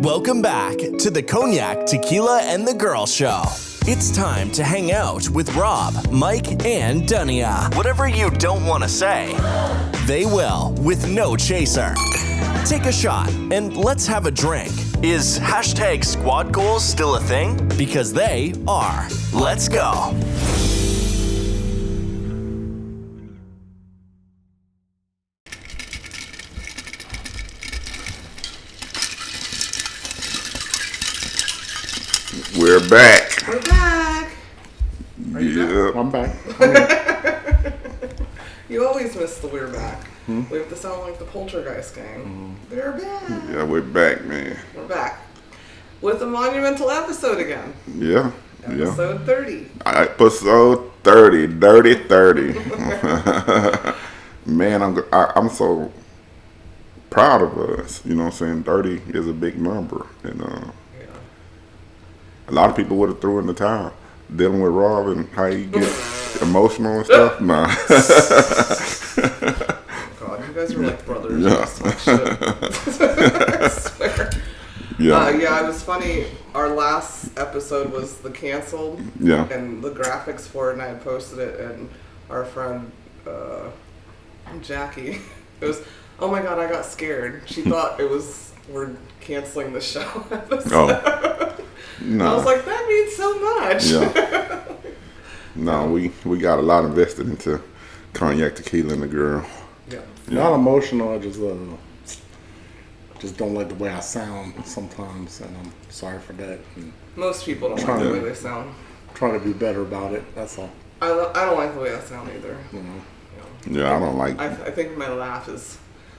Welcome back to the Cognac, Tequila, and the Girl Show. It's time to hang out with Rob, Mike, and Dunia. Whatever you don't want to say, they will with no chaser. Take a shot and let's have a drink. Is hashtag squad goals still a thing? Because they are. Let's go. We're back. We're back. Are you back? I'm back. You always miss the we're back. We have to sound like the Poltergeist gang. They're back. Yeah, we're back, man. We're back. With a monumental episode again. Yeah. Episode 30. Episode 30. Dirty 30. Man, I'm so proud of us. You know what I'm saying? 30 is a big number. And a lot of people would have threw in the towel. Dealing with Rob and how he gets emotional and stuff. Nah. God, you guys are like brothers. Yeah. I swear. Yeah. It was funny. Our last episode was the canceled. Yeah. And the graphics for it, and I had posted it, and our friend Jackie, it was, oh my God, I got scared. She thought we're canceling the show episode. Oh. No. I was like, that means so much. Yeah. No, we got a lot invested into Cognac, Tequila, and the Girl. Yeah. Not emotional. I just don't like the way I sound sometimes, and I'm sorry for that. And Most people don't like the way they sound. trying to be better about it. That's all. I don't like the way I sound either. You know. Yeah, I don't like. I think my laugh is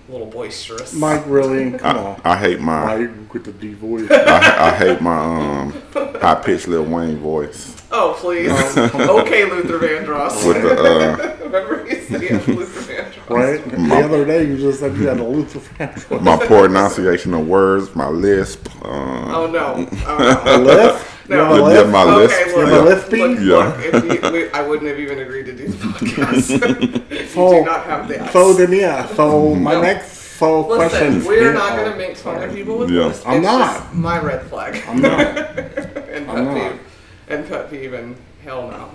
a little boisterous. Mike, really? Come on. I hate my. Mike with the D voice. I hate my high pitched Lil Wayne voice. Oh please. Okay, Luther Vandross. With the Remember you said you had Luther Vandross. Right? The other day you just said you had a Luther Vandross. my poor enunciation of words, my lisp. Oh no. A lift? No. You have a Yeah, lift? my lisp. Okay, You have a Yeah. lispy? Look, I wouldn't have even agreed to do the podcast if you do not have that. So then, yeah. So my No. next question. Listen, we're not going to make fun of people with Yeah. this. I'm It's not. just my red flag. I'm not. and I'm pet not. peeve. And pet peeve and hell no.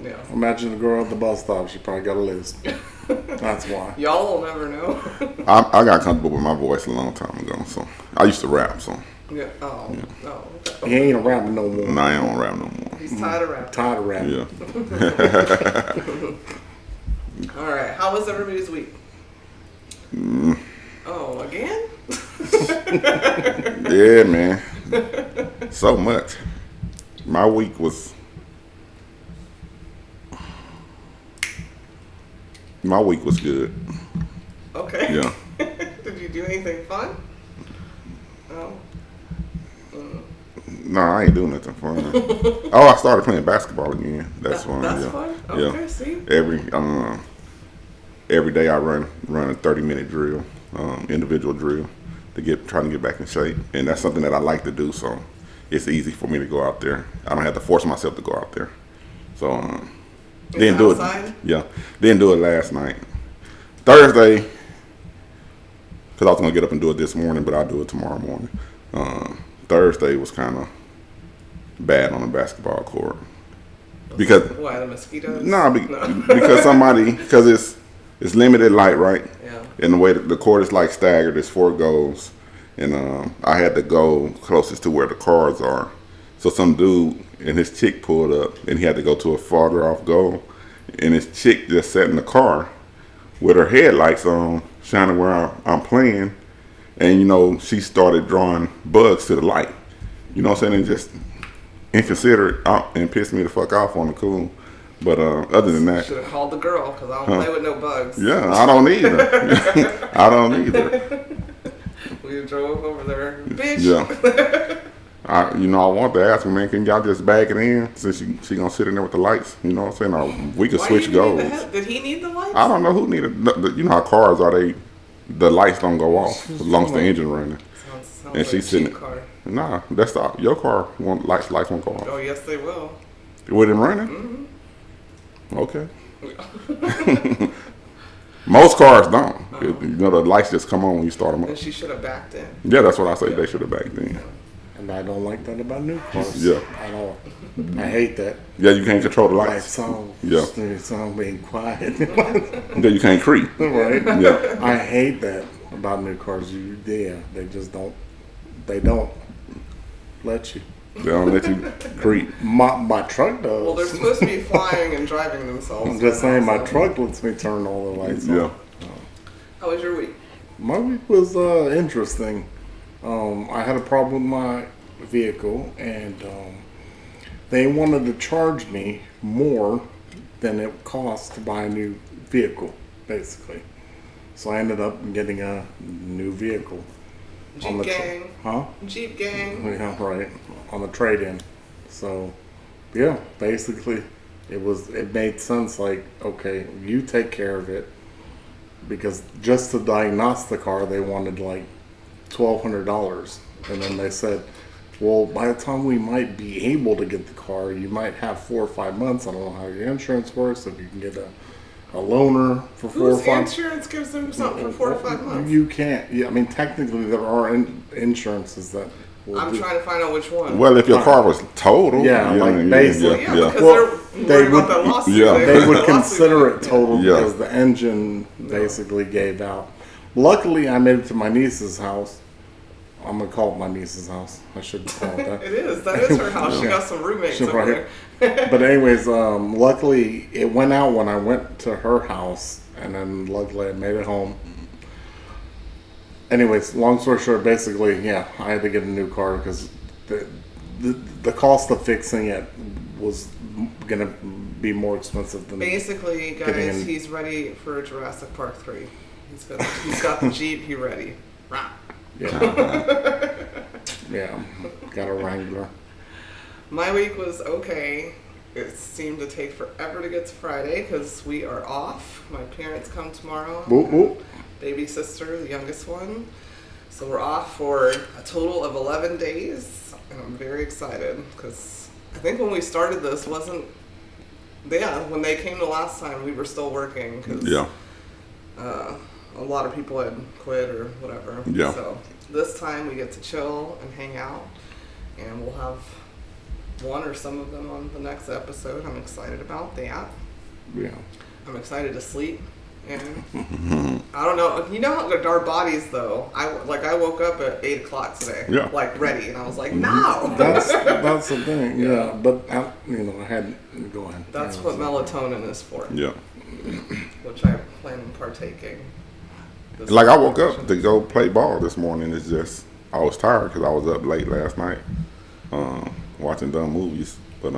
Yeah. Imagine the girl at the bus stop. She probably got a lisp. That's why. Y'all will never know. I got comfortable with my voice a long time ago, so I used to rap. So Yeah. Oh. No. He ain't around no more. now I don't rap no more. He's tired of rapping. Tired of rapping. Yeah. All right. How was everybody's week? Oh, again? Yeah, man. So much. My week was. My week was good. Okay. Yeah. Did you do anything fun? No. No, I ain't doing nothing fun. Oh, I started playing basketball again. That's fun. That's yeah. fun? Yeah. Okay, see? Every day I run a 30-minute drill, individual drill, trying to get back in shape, and that's something that I like to do. So it's easy for me to go out there. I don't have to force myself to go out there. So didn't do outside? it. Yeah, didn't do it last night. Thursday, because I was gonna get up and do it this morning, but I'll do it tomorrow morning. Thursday was kind of bad on the basketball court because Why, the mosquitoes? because it's limited light, right? Yeah. And the way that the court is like staggered, there's 4 goals, and I had to go closest to where the cars are. So some dude and his chick pulled up, and he had to go to a farther off goal, and his chick just sat in the car with her headlights on, shining where I'm playing, and she started drawing bugs to the light. You know what I'm saying? And just inconsiderate and pissed me the fuck off on the cool. But other than that, Should have called the girl because I don't play with no bugs. yeah, I don't either. I don't either. We drove over there, bitch. Yeah. I want to ask her, man, can y'all just bag it in since she gonna sit in there with the lights? You know what I'm saying? Or we could Why switch do you need goals. Did he need the lights? I don't know who needed. You know how cars are? The lights don't go off as long as the engine running. Sounds And like she's a sitting. cheap car. Nah, that's your car. Lights won't go off. Oh yes, they will. With it running? Mm-hmm. Okay. Most cars don't. The lights just come on when you start them up. And she should have backed in. Yeah, that's what I say. They should have backed in. And I don't like that about new cars. Yeah. At all. I hate that. Yeah, you can't control the Like lights. song. Yeah. Song being quiet. Yeah, you can't creep. Right? Yeah. I hate that about new cars. They just don't. They don't let you. They don't let you creep. My truck does. Well, they're supposed to be flying and driving themselves. I'm just saying, my So- truck lets me turn all the lights Yeah. on. How was your week? My week was interesting. I had a problem with my vehicle, and they wanted to charge me more than it cost to buy a new vehicle, basically. So I ended up getting a new vehicle. Jeep gang. Huh? Jeep gang. Yeah, right. On the trade-in. So, yeah, basically, it made sense. Like, okay, you take care of it, because just to diagnose the car, they wanted like $1,200, and then they said, well, by the time we might be able to get the car, you might have 4 or 5 months. I don't know how your insurance works. If you can get a loaner for 4 or Whose 5. insurance gives them something for 4 to 5 months? You can't. Yeah, I mean, technically, there are insurances that. Will I'm do. trying to find out which one. Well, if your car was total, Yeah, like basically. yeah, because Well, they're they worried about would- that lawsuit. yeah. They would lawsuit. consider it total Yeah. because the engine basically gave out. Luckily, I made it to my niece's house. I'm gonna call it my niece's house. I shouldn't call it that. It is. That is her house. She got some roommates over Right. there. But anyways, luckily it went out when I went to her house, and then luckily I made it home. Anyways, long story short, basically, yeah, I had to get a new car because the cost of fixing it was gonna be more expensive than Basically, Getting guys, in- he's ready for Jurassic Park 3. He's got the Jeep. He ready. Rah. yeah. Yeah, got a Wrangler. My week was okay. It seemed to take forever to get to Friday because we are off. My parents come tomorrow. Whoop, whoop. Baby sister, the youngest one. So we're off for a total of 11 days. And I'm very excited because I think when we started this wasn't... Yeah, when they came the last time, we were still working because Yeah. a lot of people had quit or whatever. Yeah. So this time we get to chill and hang out. And we'll have one or some of them on the next episode. I'm excited about that. Yeah. I'm excited to sleep. And I don't know. You know how our bodies, though. I woke up at 8 o'clock today. Yeah. Like ready, and I was like, no. That's the thing. Yeah, but I had go ahead. That's Yeah, what so- melatonin is for, Yeah. which I plan on partaking. this Like I woke up session. to go play ball this morning. It's just I was tired because I was up late last night watching dumb movies. But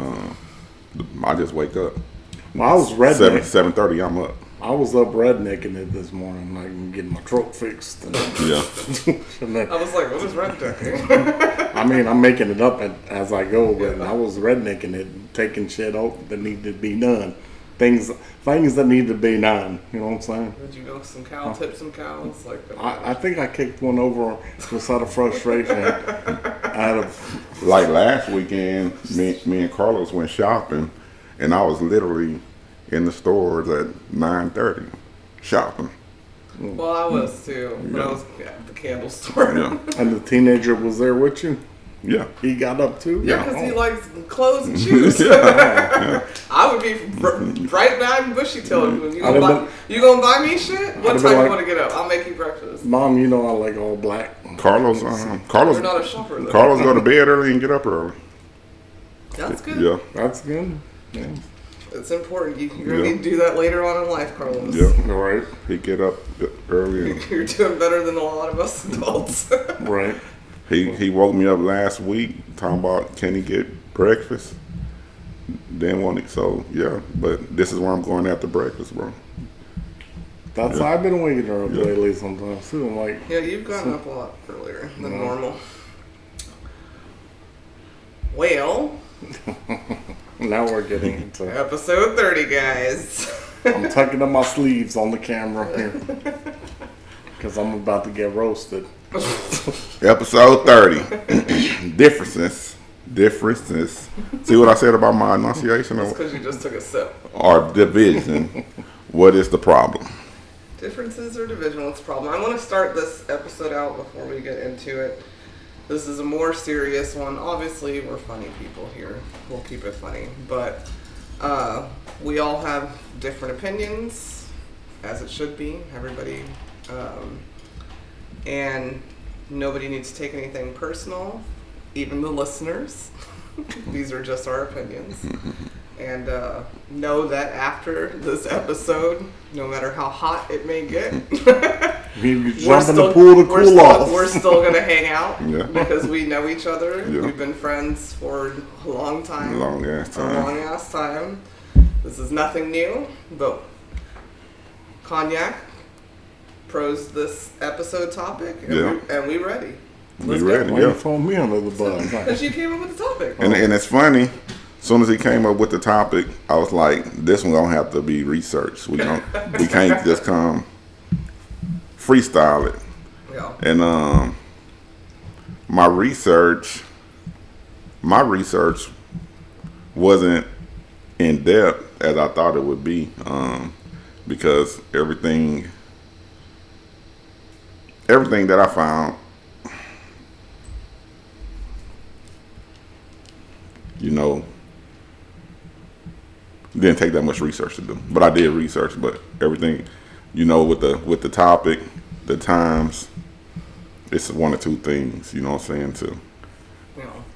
I just wake up. Well, I was redneck. 7:30. I'm up. I was up rednecking it this morning, like getting my throat fixed. And Yeah. and then, I was like, what is rednecking? I mean, I'm making it up as I go, but I was rednecking it, taking shit out that needed to be done. Things that need to be done. You know what I'm saying? Did you milk some cow, tip some cows? Like I think I kicked one over just out of frustration. Like last weekend, me and Carlos went shopping, and I was literally in the stores at 9:30 shopping. Well, I was too. But Yeah. I was at the candle store. Yeah. And the teenager was there with you. Yeah. He got up too. Yeah, because he likes clothes and shoes. Yeah. I would be right behind Bushy Tail. You I'd have gonna buy me shit? What have time been you like- want to get up? I'll make you breakfast. Mom, you know I like all black. Carlos You're not a shopper though. Carlos go to bed early and get up early. That's good. Yeah. That's good. Yeah. It's important. You're gonna Yeah. need to do that later on in life, Carlos. Yeah. All right. He get up early. And You're doing better than a lot of us adults. Right. he woke me up last week talking about can he get breakfast. Didn't want it, so yeah. But this is where I'm going after breakfast, bro. That's Yeah. I've been waking her up Yeah. lately sometimes too. I'm like, Yeah, you've gotten up a lot earlier than normal. Well, now we're getting into. episode 30, guys. I'm tucking up my sleeves on the camera here because I'm about to get roasted. Episode 30. Differences. See what I said about my enunciation That's because you just took a sip. or division? What is the problem? Differences or division? What's the problem? I want to start this episode out before we get into it. This is a more serious one. Obviously, we're funny people here. We'll keep it funny. But we all have different opinions, as it should be. Everybody. And nobody needs to take anything personal, even the listeners. These are just our opinions. And know that after this episode, no matter how hot it may get, we jump in the pool to cool off. We're still going to hang out Yeah. because we know each other. Yeah. We've been friends for a long time. Long ass time. A long ass time. This is nothing new, but Cognac prosed this episode topic, and we ready. We ready, Why you throw me under the bus? Because you came up with the topic. And it's funny. As soon as he came up with the topic, I was like, "This one gonna have to be researched. We can't just come freestyle it." Yeah. And my research wasn't in depth as I thought it would be, because everything that I found, didn't take that much research to do. But I did research. But everything, with the topic, the times, it's one or two things. You know what I'm saying? Too.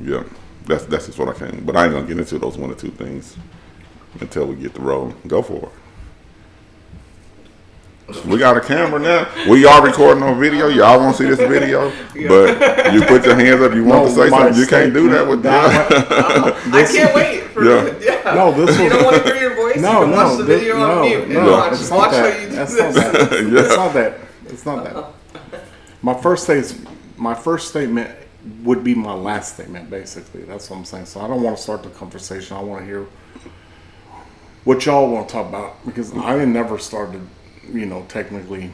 Yeah. That's just what I can. But I ain't gonna get into those one or two things until we get the roll. Go for it. We got a camera now. We are recording on video. Y'all won't see this video, but you put your hands up. You want to say something. You can't do that with that. I can't wait. No, this you don't want to hear your voice. No, you can watch the video on mute and watch how you do this. It's not that. My first statement would be my last statement. Basically, that's what I'm saying. So I don't want to start the conversation. I want to hear what y'all want to talk about because I never started. Technically.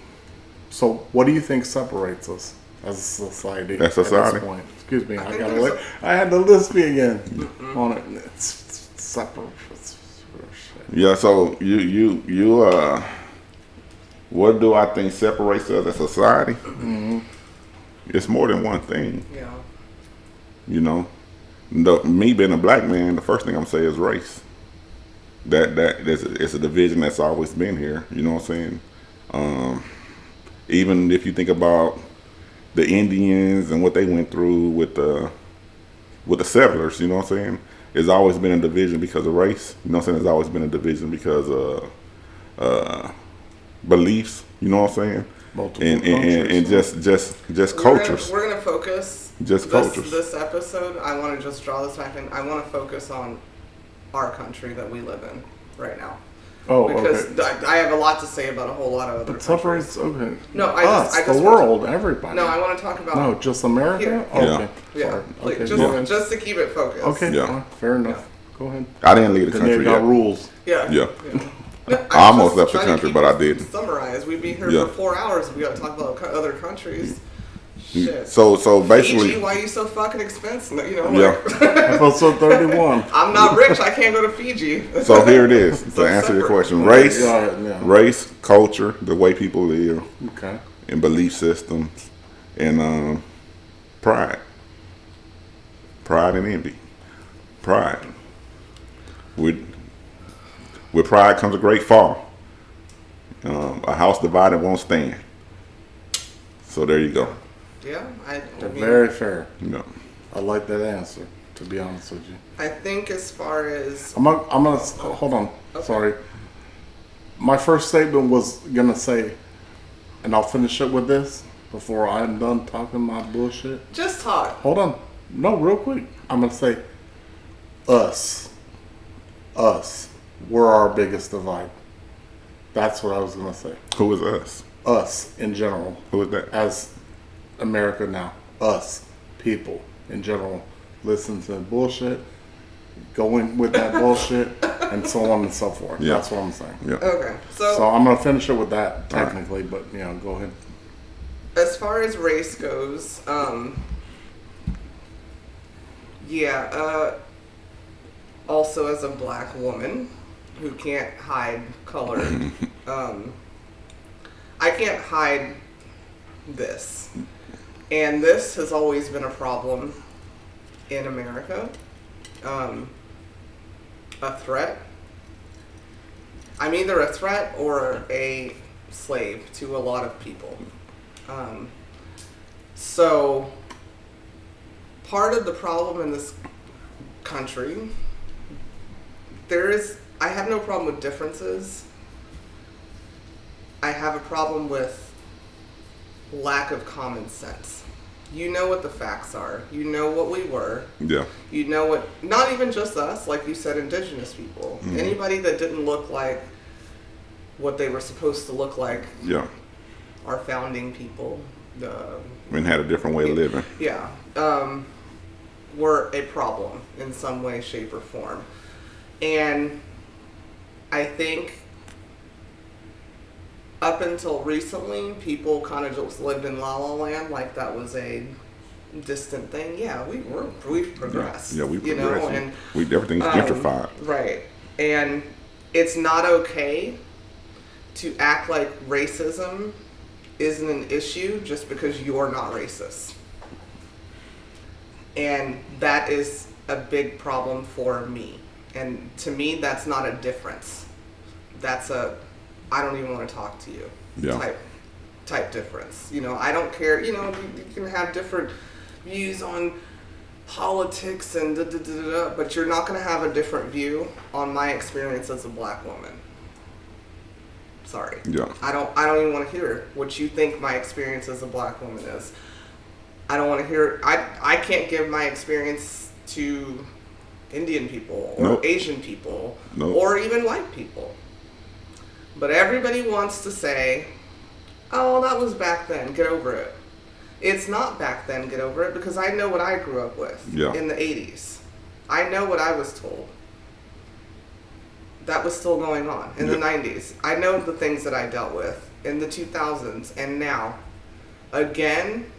So, what do you think separates us as a society? As society. At this point? Excuse me. I had to lisp me again on it. It's separate. Yeah. So you what do I think separates us as a society? Mm-hmm. It's more than one thing. Yeah. Me being a black man, the first thing I'm saying is race. It's a division that's always been here. You know what I'm saying? Even if you think about the Indians and what they went through with the settlers, you know what I'm saying? It's always been a division because of race. You know what I'm saying? There's always been a division because of beliefs. You know what I'm saying? And just cultures. We're gonna focus. Cultures. This episode, I want to just draw this back in. I want to focus on our country that we live in right now. Oh, because okay. I have a lot to say about a whole lot of other countries. Okay. No, I just the world, everybody. No, I want to talk about. No, just America. Here. Oh, okay. Yeah. Sorry. Like, Okay. just to keep it focused. Okay. Yeah. Fair enough. Go ahead. I didn't leave the Then country got yet. rules. Yeah. No, I almost left the country, but I didn't. Summarize. We'd be here Yeah. for 4 hours if we got to talk about other countries. Shit. So basically, Fiji, why are you so fucking expensive? Episode 31. I'm not rich. I can't go to Fiji. So here it is. To So answer your separate. question, race, Yeah. race, culture, the way people live, Okay. and belief systems, and pride and envy. Pride. With pride comes a great fall. A house divided won't stand. So there you go. Yeah, I mean, Very fair. No. I like that answer, to be honest with you. I think as far as I'm gonna hold on. Okay. Sorry. My first statement was gonna say, and I'll finish it with this before I'm done talking my bullshit. just talk. Hold on. No, real quick. I'm gonna say, us. We're our biggest divide. That's what I was gonna say. Who is us? Us in general, Who is that? as America now. Us, people in general, listen to bullshit, going with that bullshit, and so on and so forth. Yeah. That's what I'm saying. Yeah. Okay, So I'm gonna finish it with that technically, but go ahead. as far as race goes, also as a black woman who can't hide color, I can't hide this. And this has always been a problem in America. A threat. I'm either a threat or a slave to a lot of people. So part of the problem in this country, I have no problem with differences. I have a problem with lack of common sense. You know what the facts are. You know what we were. Yeah. You know what, not even just us, like you said, indigenous people. Mm-hmm. Anybody that didn't look like what they were supposed to look like. Yeah. Our founding people. And had a different way of living. Yeah. Were a problem in some way, shape, or form. And I think up until recently, people kind of just lived in La La Land like that was a distant thing. Yeah, we've progressed. Yeah, we've progressed. You know, and everything's gentrified. Right. And it's not okay to act like racism isn't an issue just because you're not racist. And that is a big problem for me. And to me, that's not a difference. That's I don't even want to talk to you type difference. You know, I don't care. You know, you can have different views on politics and but you're not going to have a different view on my experience as a black woman. Sorry. Yeah. I don't even want to hear what you think my experience as a black woman is. I don't want to hear. I can't give my experience to Indian people or Nope. Asian people Nope. or even white people. But everybody wants to say, oh, that was back then, get over it. It's not back then, get over it, because I know what I grew up with in the 80s. I know what I was told. That was still going on in the 90s. I know the things that I dealt with in the 2000s and now. Again,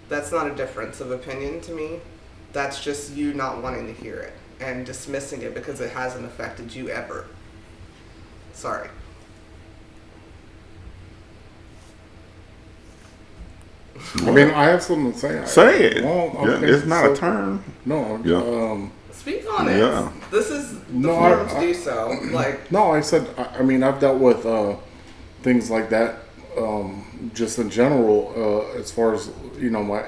that's not a difference of opinion to me. That's just you not wanting to hear it and dismissing it because it hasn't affected you ever. Sorry. I mean, I have something to say. Say it. Well, okay, it's not a term. No. Yeah. Speak on it. Yeah. This is the forum to do so. Like. No, I said. I mean, I've dealt with things like that, just in general. As far as my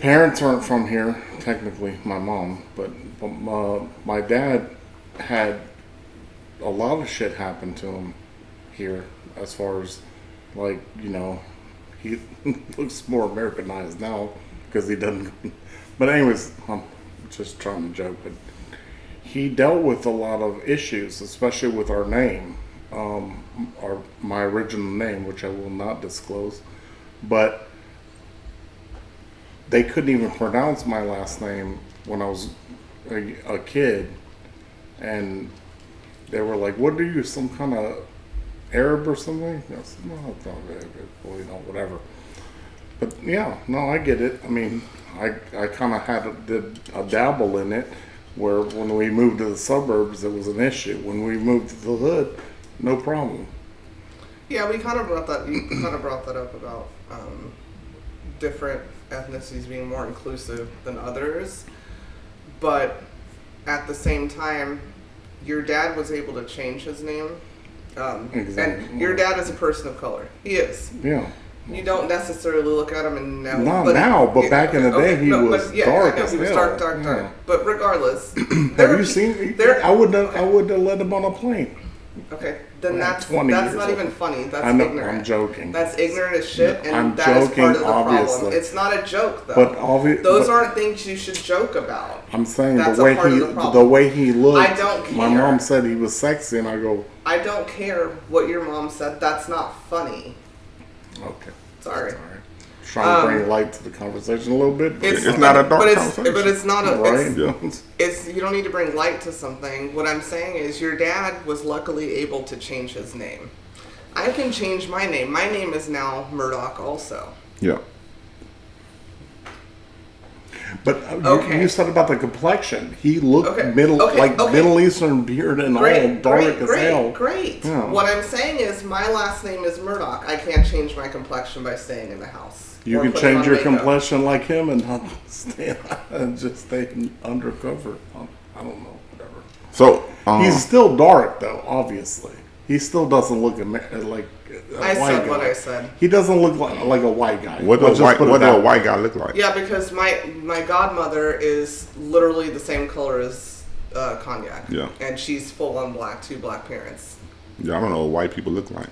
parents aren't from here, technically. My mom, but my dad had a lot of shit happen to him here. As far as he looks more Americanized now because he doesn't. But anyways, I'm just trying to joke. But he dealt with a lot of issues, especially with our name, my original name, which I will not disclose. But they couldn't even pronounce my last name when I was a kid, and they were like, "What are you, some kind of Arab or something?" I said, "No, it's not Arab, whatever." But yeah, no, I get it. I mean, I kind of did a dabble in it, where when we moved to the suburbs, it was an issue. When we moved to the hood, no problem. Yeah, we kind of brought that. You kind of brought that up about different ethnicities being more inclusive than others, but at the same time, your dad was able to change his name. Exactly. And your dad is a person of color. He is. Yeah. You don't necessarily look at him and know. Not now, but back in the day, he was dark as hell. He was dark. Yeah. But regardless, have you seen? I would have let him on a plane. Okay, then that's not old. Even funny. That's ignorant. I'm joking. That's ignorant as shit, and I'm that is joking, part of the obviously. problem. It's not a joke, though. But those aren't things you should joke about. I'm saying that's the way he looked. I don't care. My mom said he was sexy, and I go, I don't care what your mom said. That's not funny. Okay. Sorry. Trying to bring light to the conversation a little bit. It's not a dark conversation. But it's not a. Right? It's you don't need to bring light to something. What I'm saying is your dad was luckily able to change his name. I can change my name. My name is now Murdoch also. Yeah. But Okay. you said about the complexion. He looked Okay, Middle okay. Middle Eastern beard and all dark as hell. Great. Yeah. What I'm saying is my last name is Murdoch. I can't change my complexion by staying in the house. You or can putting change on your makeup. complexion like him and not stay and just stay undercover. I don't know, whatever. So He's still dark though, obviously. He still doesn't look like a I white said guy. what I said. He doesn't look like a white guy. what Let's does just put it a that way. white guy look like? Yeah, because my godmother is literally the same color as Cognac. Yeah. And she's full on black, 2 black parents. Yeah, I don't know what white people look like.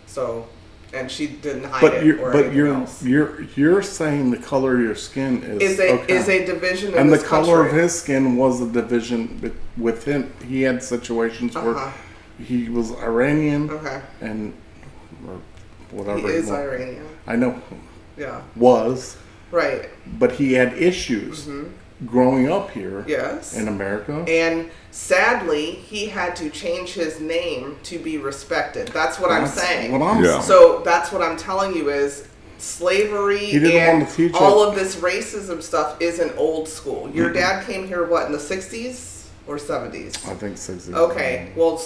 So, and she didn't hide But it or anything else. you're saying the color of your skin Is a division in and the this color of country. his skin was a division with him. He had situations where he was Iranian Okay. and or whatever. He is was. Iranian. I know Yeah. was, Right. but he had issues growing up here. Yes. In America. And sadly, he had to change his name to be respected. That's what I'm That's saying. what I'm Yeah. saying. So that's what I'm telling you is slavery He didn't and want to teach all us. of this racism stuff isn't old school. Your dad came here, what, in the 60s or 70s? I think 60s. Okay, well,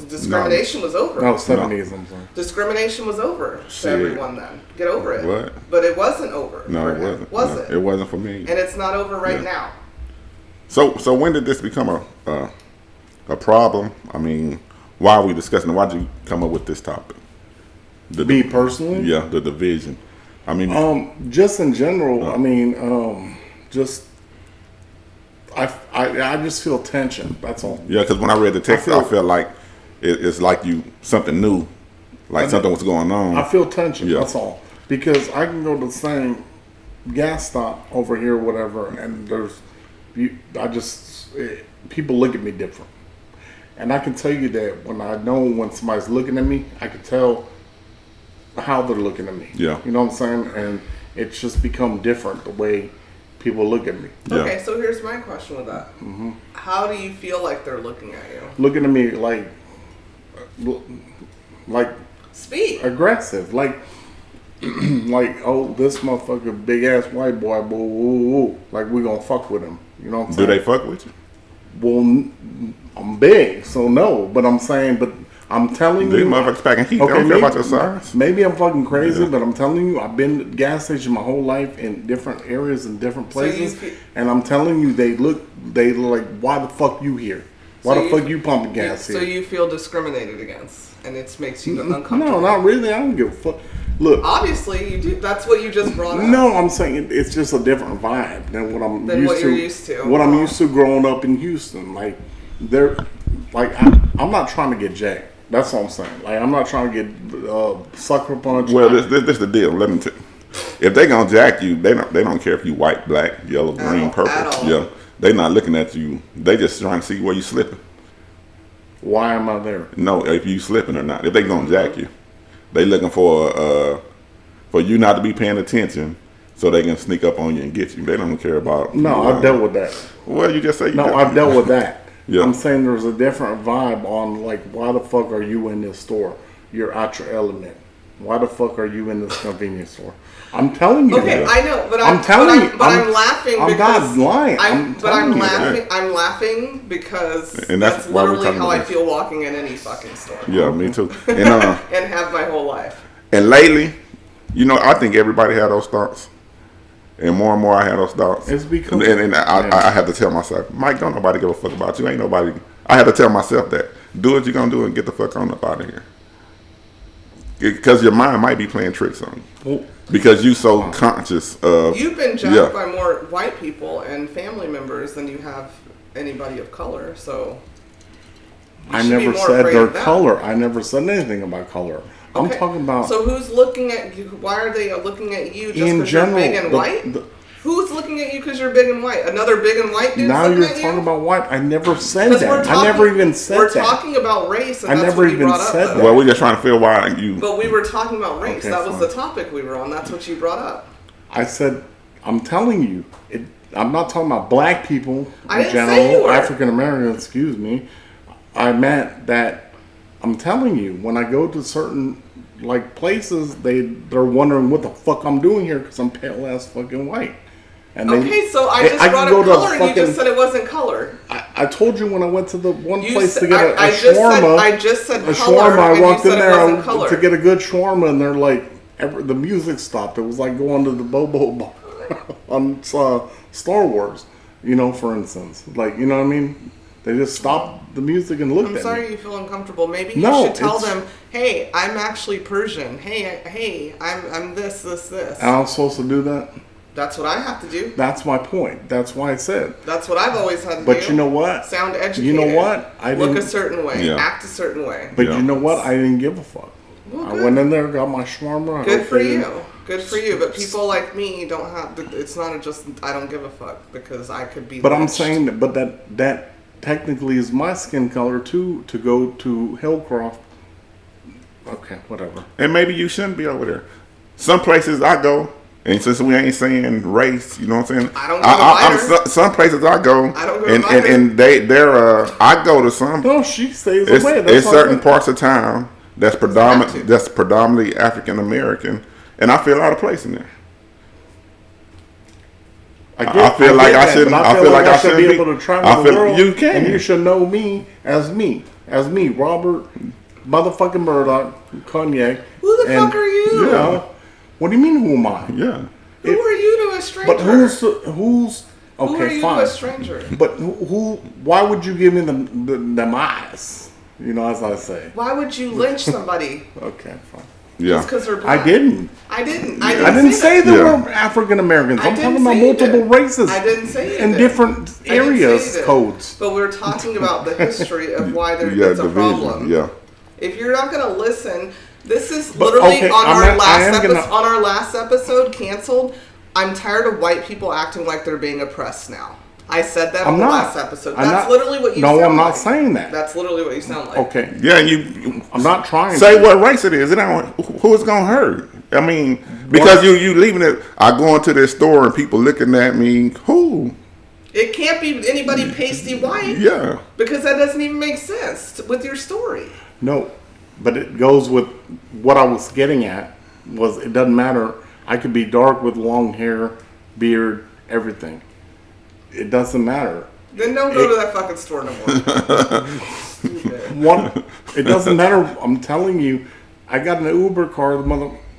discrimination was over. No, 70s, I'm sorry. Discrimination was over to Shit. everyone then. Get over it. What? But it wasn't over. No, for it him, wasn't. Was No, it? It wasn't for me. And it's not over right Yeah. now. So when did this become a problem? I mean, why are we discussing it? Why did you come up with this topic? Me personally? Yeah, the division. I mean, Just in general, I mean, just I just feel tension. That's all. yeah, because when I read the text, I felt like it's like something new, like something was going on. I feel tension. Yeah. That's all. Because I can go to the same gas stop over here, whatever, and people look at me different, and I can tell you that when somebody's looking at me, I can tell how they're looking at me. Yeah. You know what I'm saying? And it's just become different the way people look at me. Yeah. Okay, so here's my question with that. How do you feel like they're looking at you? Looking at me like Speak. aggressive, like oh, this motherfucker big ass white boy, boo, woo, woo. Like we gonna fuck with him. You know what I'm Do saying? they fuck with you? Well, I'm big, so no. But I'm saying, I'm telling These you. motherfuckers packing heat. They don't care about your size. Maybe I'm fucking crazy, Yeah. but I'm telling you, I've been to gas stations my whole life in different areas and different So you places, feel- and I'm telling you, they look like, why the fuck you here? Why So the fuck you pumping gas So here? you feel discriminated against, and it makes you uncomfortable. No, not really. I don't give a fuck. Look, Obviously, you do. That's what you just brought up. no, I'm saying it's just a different vibe than what I'm Than used what to. you're used to. What I'm used to growing up in Houston, like I'm not trying to get jacked. That's what I'm saying. Like I'm not trying to get sucker punched. Well, this is the deal. Let me tell you. If they gonna jack you, they don't care if you white, black, yellow, green, purple. At all. Yeah, they not looking at you. They just trying to see where you slipping. Why am I there? No, if you slipping or not. If they gonna jack you, they looking for you not to be paying attention, so they can sneak up on you and get you. They don't care about. No, I've dealt with that. Well, you just say you No, did. I've dealt with that. Yeah. I'm saying there's a different vibe on like why the fuck are you in this store? You're out your element. Why the fuck are you in this convenience store? I'm telling you. Okay, that. I know, but I'm telling you. I'm laughing I'm because not lying. I'm telling you that. I'm laughing because And that's why we're literally talking how about I this. feel walking in any fucking store. Yeah, me too. And And have my whole life. and lately, I think everybody had those thoughts. And more I had those thoughts. It's because- and I had to tell myself, Mike, don't nobody give a fuck about you. Ain't nobody. I had to tell myself that. Do what you're gonna do and get the fuck on up out of here. Because your mind might be playing tricks on you. Because you so conscious of. You've been jacked Yeah. by more white people and family members than you have anybody of color, so you I should be never more said afraid their of that. color. I never said anything about color. I'm Okay, talking about So who's looking at you? Why are they looking at you just in because you're general. big and white? Who's looking at you because you're big and white? Another big and white dude Now looking you're at talking you? about white. I never said 'Cause that. I never even said we're that. talking about race, and I that's never what you even brought said up. that. Well, we're just trying to feel why you. But we were talking about race. Okay, That was fine. the topic we were on. That's what you brought up. I said, I'm telling you, I'm not talking about black people I in didn't say you general, were. African Americans, excuse me. I meant that I'm telling you, when I go to certain like places, they're wondering what the fuck I'm doing here because I'm pale ass fucking white. And okay, so I just brought up color, and you just said it wasn't color. I told you when I went to the one place to get a shawarma. I just said color. I walked in there to get a good shawarma, and they're like, the music stopped. It was like going to the Bobo bar on Star Wars, for instance. Like, you know what I mean? They just stopped the music and looked at me. I'm sorry you feel uncomfortable. Maybe you should tell them, hey, I'm actually Persian. Hey, I'm this. And I'm supposed to do that? That's what I have to do. That's my point. That's why I said. That's what I've always had to do. But you know what? Sound educated. You know what? I look a certain way. Yeah. Act a certain way. But you know what? I didn't give a fuck. Well, I went in there, got my shawarma. Good for you. Good for you. But people like me don't have. It's not just I don't give a fuck because I could be. But lynched. I'm saying that technically is my skin color too to go to Hillcroft. Okay, whatever. And maybe you shouldn't be over there. Some places I go. And since we ain't saying race, you know what I'm saying? I don't go to some places I go. I don't go to and they're I go to some. No, she stays away. It's certain parts of town that's predominantly African American, and I feel out of place in there. I feel like I shouldn't be able to travel the world. You can. And you should know me, Robert, motherfucking Murdoch, Cognac. Who the fuck are you? Yeah. What do you mean, who am I? Yeah. Who are you to a stranger? But who's okay, who are you fine. to a stranger? But who? Why would you give me them eyes? As I say. Why would you lynch somebody? Okay, fine. Yeah. Just because they're black. I didn't say they were African Americans. I'm talking about multiple races. I didn't say in different areas codes. But we're talking about the history of why it's a problem. Yeah. If you're not going to listen. This is literally on our last episode, canceled. I'm tired of white people acting like they're being oppressed now. I said that on the last episode. That's literally what you sound like. No, I'm not saying that. That's literally what you sound like. Okay. Yeah, and I'm not trying say what race it is. Who it's going to hurt? I mean, because you leaving it. I go into this store and people looking at me. Who? It can't be anybody pasty white. Yeah. Because that doesn't even make sense with your story. No. But it goes with what I was getting at was it doesn't matter. I could be dark with long hair, beard, everything. It doesn't matter. Then don't go to that fucking store no more. It doesn't matter. I'm telling you, I got an Uber car.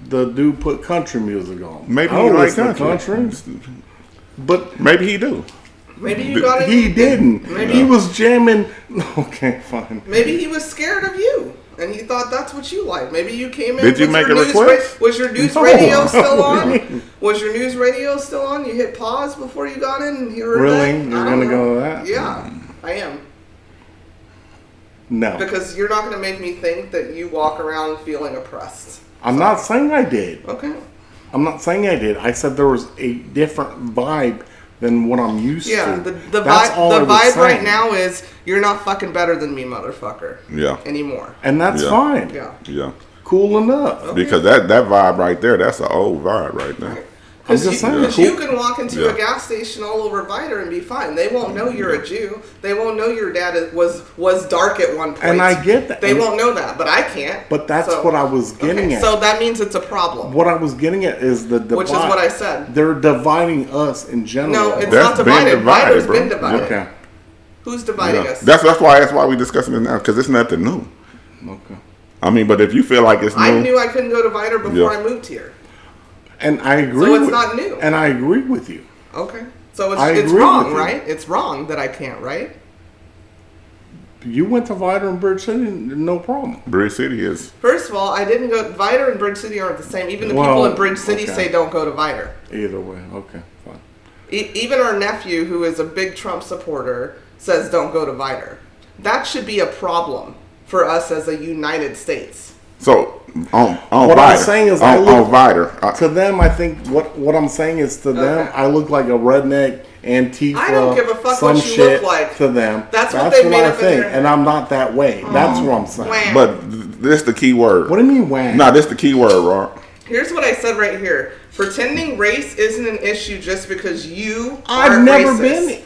The dude put country music on. Maybe he likes country. But maybe he do. Maybe you got it. He didn't. Maybe he was jamming. Okay, fine. Maybe he was scared of you. And he thought that's what you like. Maybe you came in. Did you make a request? Was your news radio still on? Was your news radio still on? You hit pause before you got in and you heard really? That? You're going to go to that? Yeah, I am. No. Because you're not going to make me think that you walk around feeling oppressed. I'm not saying I did. Okay. I'm not saying I did. I said there was a different vibe than what I'm used to. Yeah, the vibe right now is you're not fucking better than me, motherfucker. Yeah. Anymore. And that's fine. Yeah. Yeah. Cool enough. Okay. Because that vibe right there, that's an old vibe right there. Right. Because you can walk into a gas station all over Viter and be fine. They won't know you're a Jew. They won't know your dad was dark at one point. And I get that. They won't know that, but I can't. But that's what I was getting at. So that means it's a problem. What I was getting at is the divide. Which is what I said. They're dividing us in general. No, it's not divided. Viter's been divided. Okay. Who's dividing us? That's why we're discussing it now, because it's nothing new. Okay. I mean, but if you feel like it's new. I knew I couldn't go to Viter before I moved here. And I agree. So it's not new. And I agree with you. Okay. So it's wrong, right? It's wrong that I can't, right? You went to Viter and Bridge City, no problem. Bridge City is. First of all, I didn't go. Viter and Bridge City aren't the same. Even the people in Bridge City say don't go to Viter. Either way, okay, fine. Even our nephew, who is a big Trump supporter, says don't go to Viter. That should be a problem for us as a United States. So on what Viter, I'm saying is, on Viter. To them, I think what I'm saying is to them, I look like a redneck Antifa. I don't give a fuck some what you shit look like. To them, that's what they made I up think, in their head. and I'm not that way. That's what I'm saying. Wham. But this the key word. What do you mean wham? Nah, this the key word, Rob. Here's what I said right here. Pretending race isn't an issue just because you I've never been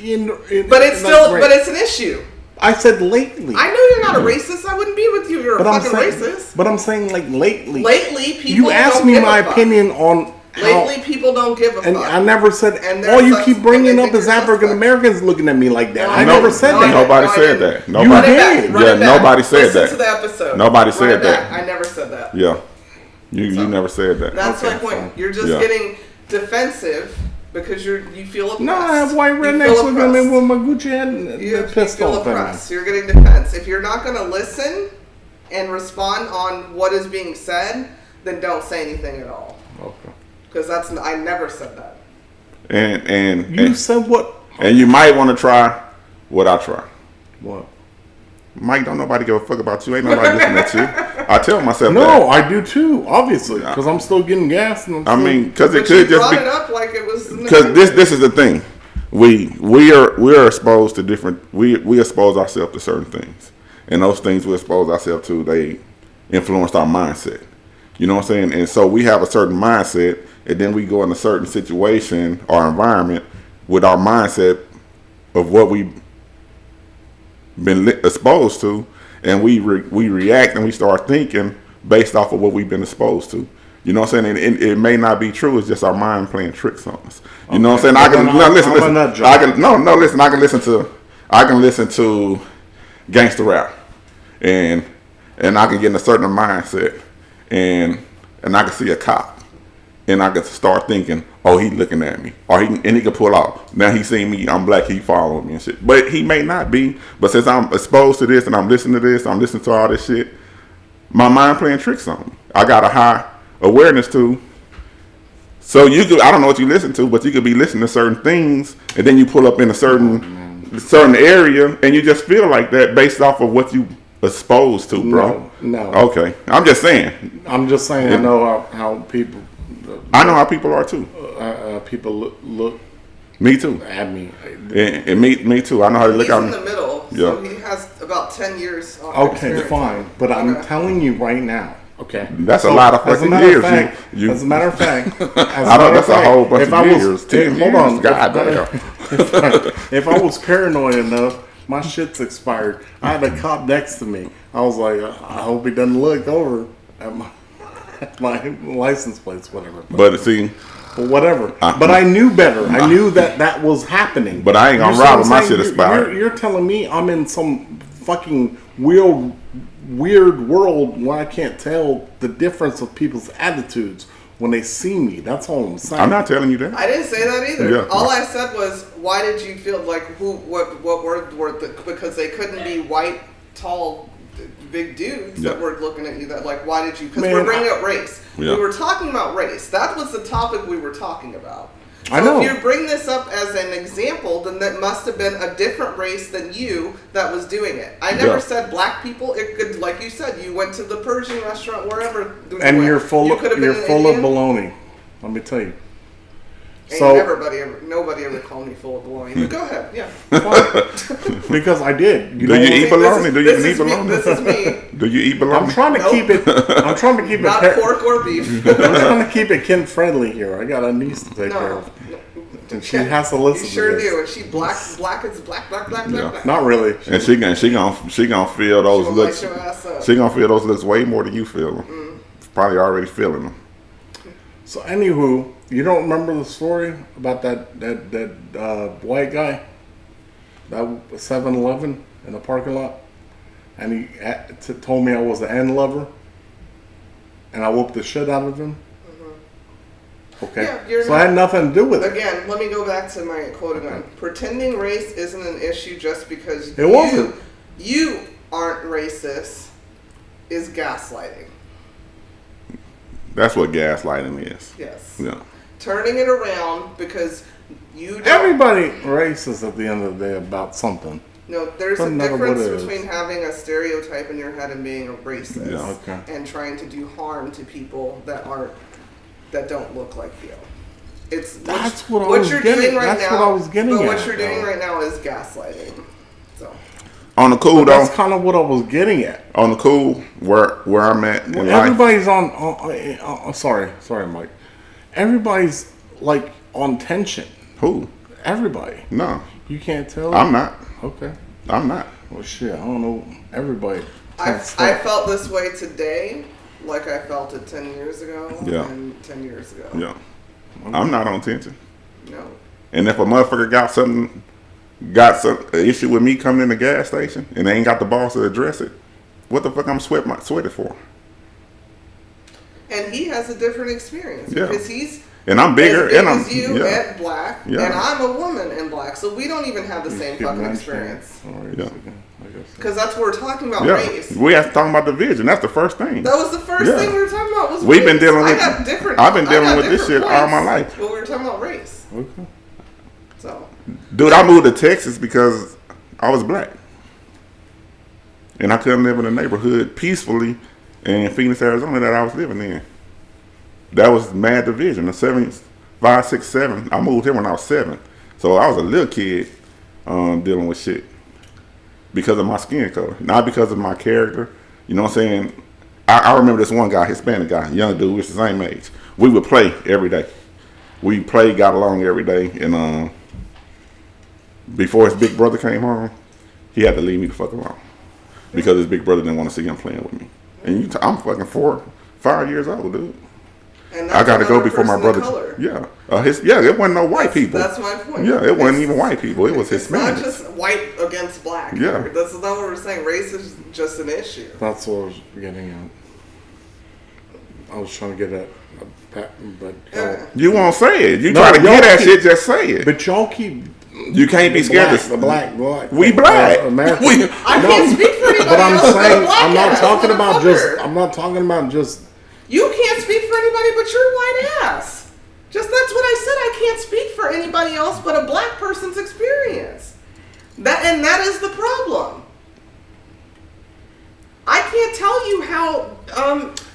in but it's still, but it's an issue. I said lately. I know you're not a racist. I wouldn't be with you if you're a fucking racist. But I'm saying like lately. Lately, people You asked me my opinion on Lately, people don't give a and fuck. I never said. And All you they're keep sus- bringing and they up think is you're African Americans looking at me like that. I No, never said that. Nobody I said didn't. that. Nobody. Run it did. back. Run Yeah, it back. nobody said Listen that. to the episode. Nobody Run said it back. that. I never said that. Yeah. You never said that. That's Okay, my point. fine. You're just Yeah. getting defensive because you feel oppressed. No, I have white You rednecks feel looking at me oppressed. with my Gucci head and You pissed feel off at me. oppressed. You're getting defense. If you're not going to listen and respond on what is being said, then don't say anything at all. Okay. Because I never said that. And Said what? and you might want to try what I try. What? Mike, don't nobody give a fuck about you. Ain't nobody listening at you. I tell myself that. No, I do too. Obviously, because I'm still getting gas. And I mean, because it But could you just brought be it up like it was. because this is the thing. We are exposed to different. We expose ourselves to certain things, and those things we expose ourselves to, they influence our mindset. You know what I'm saying? And so we have a certain mindset, and then we go in a certain situation or environment with our mindset of what we've been exposed to, and we react and we start thinking based off of what we've been exposed to. You know what I'm saying? And it may not be true. It's just our mind playing tricks on us. You know what I'm saying? I can listen. I can listen to gangster rap, and I can get in a certain mindset, and I can see a cop, and I can start thinking, oh, he looking at me, or he can pull out. Now he seen me, I'm black, he following me and shit. But he may not be. But since I'm exposed to this and I'm listening to this, I'm listening to all this shit, my mind playing tricks on me. I got a high awareness to. So you could, I don't know what you listen to, but you could be listening to certain things, and then you pull up in a certain area, and you just feel like that based off of what you exposed to, bro. No. Okay, I'm just saying. I'm just saying. I know how people. I know how people are too. People look Me too. at me. And me too. I know how to look He's at in me. the middle, Yeah. so he has about 10 years. Okay, fine. But I'm Okay. telling you right now. Okay. That's a lot of fucking years. As a matter of fact, I know that's a whole bunch of years. 10 hold years. on. God damn. If I was paranoid enough, my shit's expired. I had a cop next to me. I was like, I hope he doesn't look over at my license plates, whatever. But see, whatever. But I knew better. I knew that was happening. But I ain't gonna You see rob what him. I'm My shit saying? expired. You're telling me I'm in some fucking weird world where I can't tell the difference of people's attitudes when they see me. That's all I'm saying. I'm not telling you that. I didn't say that either. Yeah. All I said was, why did you feel like what were the, because they couldn't be white, tall, big dudes that Yeah. were looking at you. That like, why did you? Because Man, we're bringing up race. Yeah. We were talking about race. That was the topic we were talking about. So I know. if you bring this up as an example, then that must have been a different race than you that was doing it. I never Yeah. said black people. It could, like you said, you went to the Persian restaurant, wherever. And you you're went. full You of could have been you're an full of Indian. baloney. Let me tell you. Ain't So nobody ever called me full of baloney. But go ahead, yeah. because I did. Do know you what? eat bologna? Do you This even eat is me. bologna? This is me. Do you eat I'm bologna? trying to Nope. keep it. I'm trying to keep it. Not pork or beef. I'm trying to keep it kid friendly here. I got a niece to take care No. of, and she has to listen. You sure to this. do. And she black is black. Yeah. Not really. And she gonna feel those She'll looks. light your ass up. She gonna feel those looks way more than you feel them. Probably already feeling them. So anywho, you don't remember the story about that white guy, that 7-Eleven in the parking lot, and he told me I was an N lover, and I whooped the shit out of him. Okay, Yeah, you're so I had nothing to do with it. Again, let me go back to my quote again. Pretending race isn't an issue just because It wasn't. You aren't racist is gaslighting. That's what gaslighting is. Yes. Yeah. Turning it around because you don't. Everybody racist at the end of the day about something. No, there's Doesn't a matter what difference it is. between having a stereotype in your head and being a racist, Yeah, okay. and trying to do harm to people that don't look like you. That's what I was you're getting- doing right that's now. what I was getting But at, what you're doing though. right now is gaslighting. So On the cool though. That's kind of what I was getting at. On the cool, where I'm at in life. Everybody's sorry, Mike. Everybody's like on tension. Who? Everybody. No, You can't tell. I'm not. Okay. I'm not. Well, shit. I don't know. Everybody. I can't stop. felt this way today, like I felt it 10 years ago Yeah. and 10 years ago. Yeah. I'm not on tension. No. And if a motherfucker got some issue with me coming in the gas station and they ain't got the balls to address it, what the fuck I'm sweating for? And he has a different experience because he's and I'm bigger as big and I'm as you and black, and I'm a woman and black, so we don't even have the same fucking experience. Because that's what we're talking about, race. We have to talk about division. That's the first thing. That was the first thing we were talking about. Was We've race. been dealing with. I've been dealing with this shit all my life. But we were talking about race. Okay. So, dude, I moved to Texas because I was black, and I couldn't live in a neighborhood peacefully in Phoenix, Arizona that I was living in. That was mad division. The 7, 5, 6, 7. I moved here when I was 7, so I was a little kid dealing with shit because of my skin color, not because of my character. You know what I'm saying? I remember this one guy, Hispanic guy, young dude, we was the same age. We would play every day. We played, got along every day, and before his big brother came home, he had to leave me the fuck alone because his big brother didn't want to see him playing with me. And I'm fucking 4, 5 years old, dude. And I got to go before my brother. Color. Yeah, it wasn't no white people. That's my point. Yeah, it wasn't even white people. It was Hispanic. It's not just white against black. Yeah, that's not what we're saying. Race is just an issue. That's what I was getting at. I was trying to get at that, but you won't say it. You try to get that shit, just say it. But y'all keep. You can't be scared of the black. We black. I can't speak for anybody. But I'm else saying but I'm not talking about motherfucker. just. I'm not talking about just. You can't speak for anybody but your white ass. Just that's what I said. I can't speak for anybody else but a black person's experience. That is the problem. I can't tell you how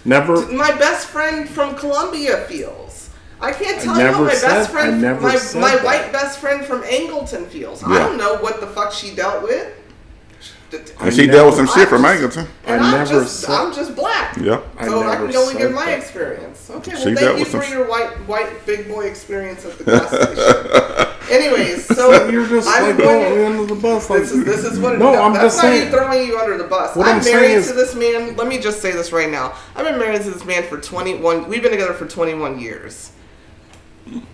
my best friend from Columbia feels. I can't tell you how my best friend, my white best friend from Angleton feels. Yeah. I don't know what the fuck she dealt with. And she dealt with some shit from Angleton. I'm just black. Yeah. So I can only give my experience. Okay, well thank you for your white big boy experience at the gas station. Anyways, so you're just I'm going under the bus. This is what it is. I'm that's just not saying. You throwing you under the bus. I'm married to this man. Let me just say this right now. I've been married to this man for 21. We've been together for 21 years.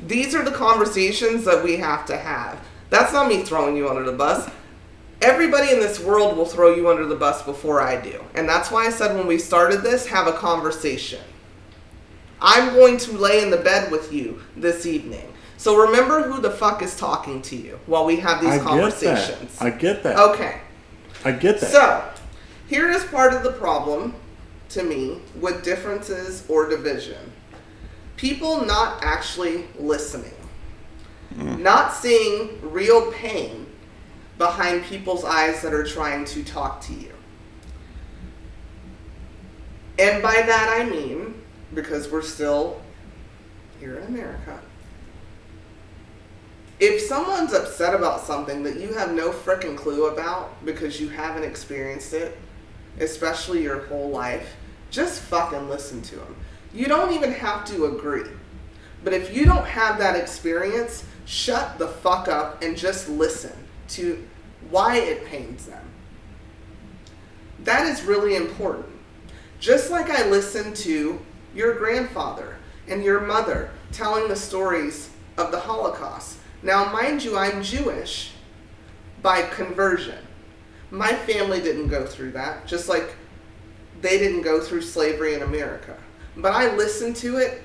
These are the conversations that we have to have. That's not me throwing you under the bus. Everybody in this world will throw you under the bus before I do. And that's why I said when we started this, have a conversation. I'm going to lay in the bed with you this evening. So remember who the fuck is talking to you while we have these conversations. I get that. Okay. I get that. So, here is part of the problem, to me, with differences or division. People not actually listening. Not seeing real pain behind people's eyes that are trying to talk to you. And by that I mean, because we're still here in America, if someone's upset about something that you have no frickin' clue about because you haven't experienced it, especially your whole life, just fucking listen to them. You don't even have to agree. But if you don't have that experience, shut the fuck up and just listen to why it pains them. That is really important. Just like I listened to your grandfather and your mother telling the stories of the Holocaust. Now, mind you, I'm Jewish by conversion. My family didn't go through that, just like they didn't go through slavery in America. But I listened to it,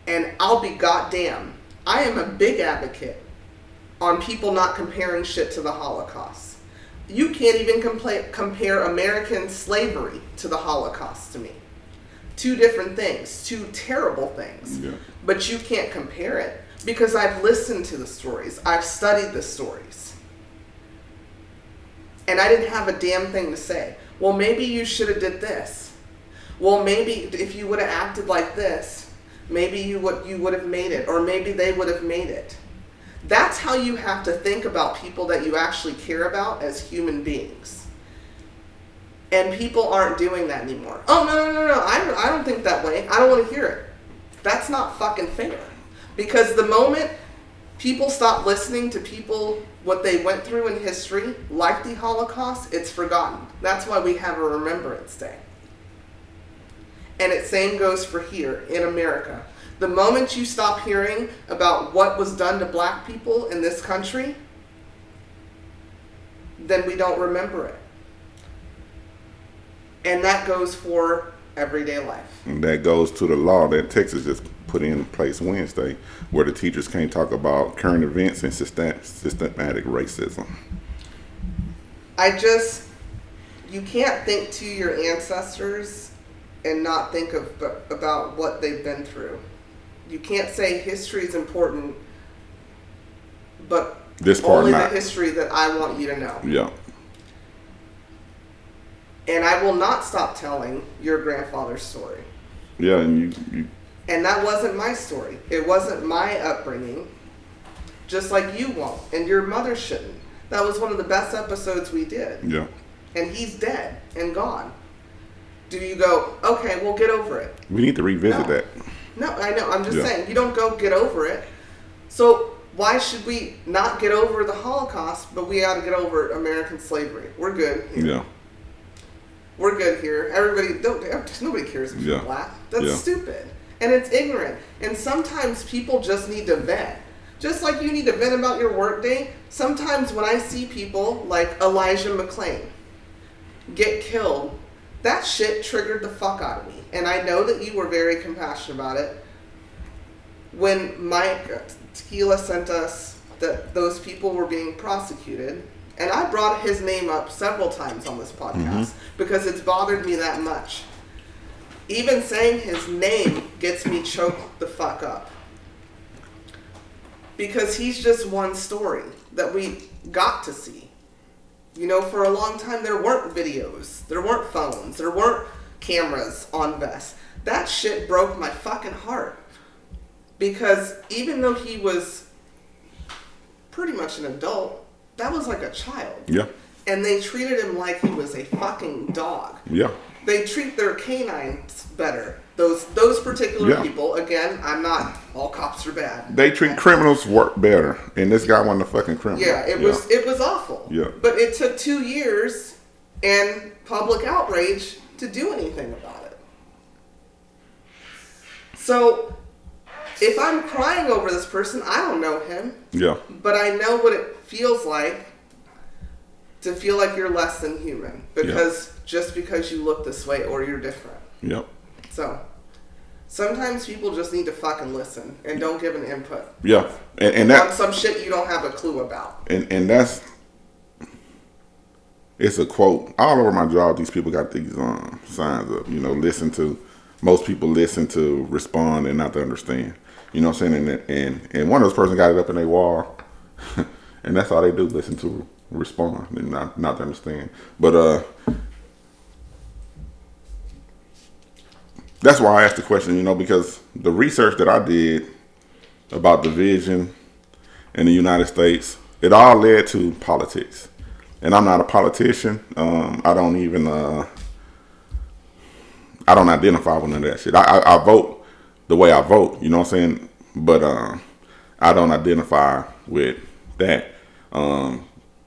and I'll be goddamn, I am a big advocate on people not comparing shit to the Holocaust. You can't even compare American slavery to the Holocaust to me. Two different things, two terrible things. Yeah. But you can't compare it because I've listened to the stories. I've studied the stories. And I didn't have a damn thing to say. Well, maybe you should have did this. Well, maybe if you would have acted like this, maybe you would have made it, or maybe they would have made it. That's how you have to think about people that you actually care about as human beings. And people aren't doing that anymore. Oh, no, I don't think that way. I don't want to hear it. That's not fucking fair. Because the moment people stop listening to people, what they went through in history, like the Holocaust, it's forgotten. That's why we have a Remembrance Day. And it same goes for here in America. The moment you stop hearing about what was done to black people in this country, then we don't remember it. And that goes for everyday life. And that goes to the law that Texas just put in place Wednesday, where the teachers can't talk about current events and systematic racism. You can't think to your ancestors and not think about what they've been through. You can't say history is important, but this part only not. the history that I want you to know. Yeah. And I will not stop telling your grandfather's story. Yeah, and you And that wasn't my story. It wasn't my upbringing. Just like you won't, and your mother shouldn't. That was one of the best episodes we did. Yeah. And he's dead and gone. Do you go, okay, well, get over it? We need to revisit No. that. No, I know. I'm just Yeah. saying, you don't go get over it. So why should we not get over the Holocaust, but we ought to get over American slavery? We're good here. Yeah. We're good here. Nobody cares if you're Yeah. black. That's Yeah. stupid. And it's ignorant. And sometimes people just need to vent. Just like you need to vent about your workday, sometimes when I see people like Elijah McClain get killed, that shit triggered the fuck out of me. And I know that you were very compassionate about it. When Mike Tequila sent us that those people were being prosecuted, and I brought his name up several times on this podcast because it's bothered me that much. Even saying his name gets me choked the fuck up. Because he's just one story that we got to see. You know, for a long time there weren't videos, there weren't phones, there weren't cameras on vests. That shit broke my fucking heart. Because even though he was pretty much an adult, that was like a child. Yeah. And they treated him like he was a fucking dog. Yeah. They treat their canines better. Those particular Yeah. people, again, I'm not, all cops are bad. They treat criminals work better, and this guy wasn't a fucking criminal. Yeah, it was awful. Yeah. But it took 2 years and public outrage to do anything about it. So, if I'm crying over this person, I don't know him. Yeah. But I know what it feels like to feel like you're less than human. Just because you look this way or you're different. Yep. So, sometimes people just need to fucking listen and don't give an input. Yeah. And On that some shit you don't have a clue about. and that's it's a quote. All over my job, these people got these signs up, listen to. Most people listen to respond and not to understand. You know what I'm saying? And one of those persons got it up in their wall, and that's all they do, listen to respond and not to understand. But that's why I asked the question, because the research that I did about division in the United States, it all led to politics. And I'm not a politician. I don't identify with none of that shit. I vote the way I vote, you know what I'm saying? But I don't identify with that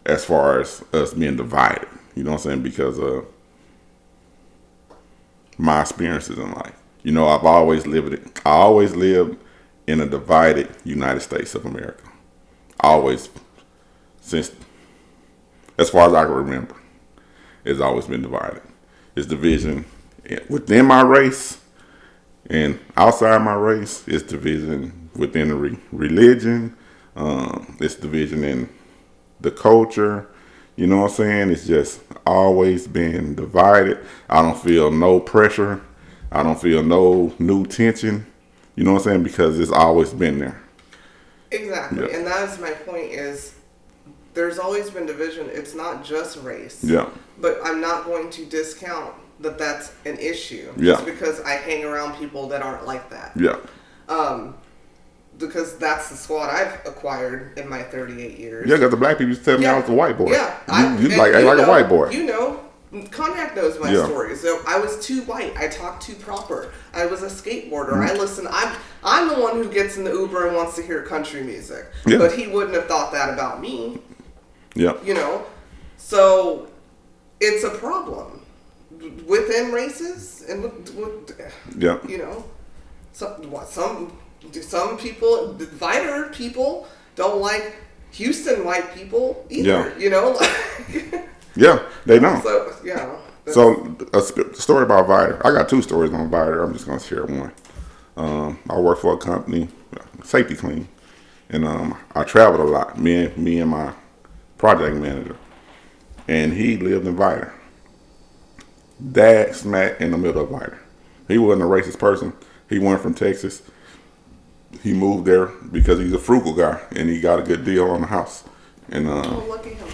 as far as us being divided, you know what I'm saying? Because of my experiences in life. I've always lived it. I always lived in a divided United States of America. Always, since as far as I can remember, it's always been divided. It's division within my race and outside my race. It's division within the religion. It's division in the culture. You know what I'm saying? It's just always been divided. I don't feel no pressure. I don't feel no new tension. You know what I'm saying? Because it's always been there. Exactly. Yeah. And that is my point is there's always been division. It's not just race. Yeah. But I'm not going to discount that that's an issue. Yeah. Just because I hang around people that aren't like that. Yeah. Because that's the squad I've acquired in my 38 years. Yeah, because the black people used to tell me I was a white boy. Yeah. You like a white boy. Cognac knows my Yeah. stories. So I was too white. I talked too proper. I was a skateboarder. I listen. I'm the one who gets in the Uber and wants to hear country music. Yeah. But he wouldn't have thought that about me. Yeah. So it's a problem within races and with Yeah. some some people, the Viter people, don't like Houston white people either. Yeah. You know, Yeah, they don't. So yeah. So a story about Viter. I got two stories on Viter. I'm just gonna share one. I work for a company, Safety Clean, and I traveled a lot. Me and my project manager, and he lived in Viter. Dad smack in the middle of Viter. He wasn't a racist person. He went from Texas. He moved there because he's a frugal guy, and he got a good deal on the house. And lucky him.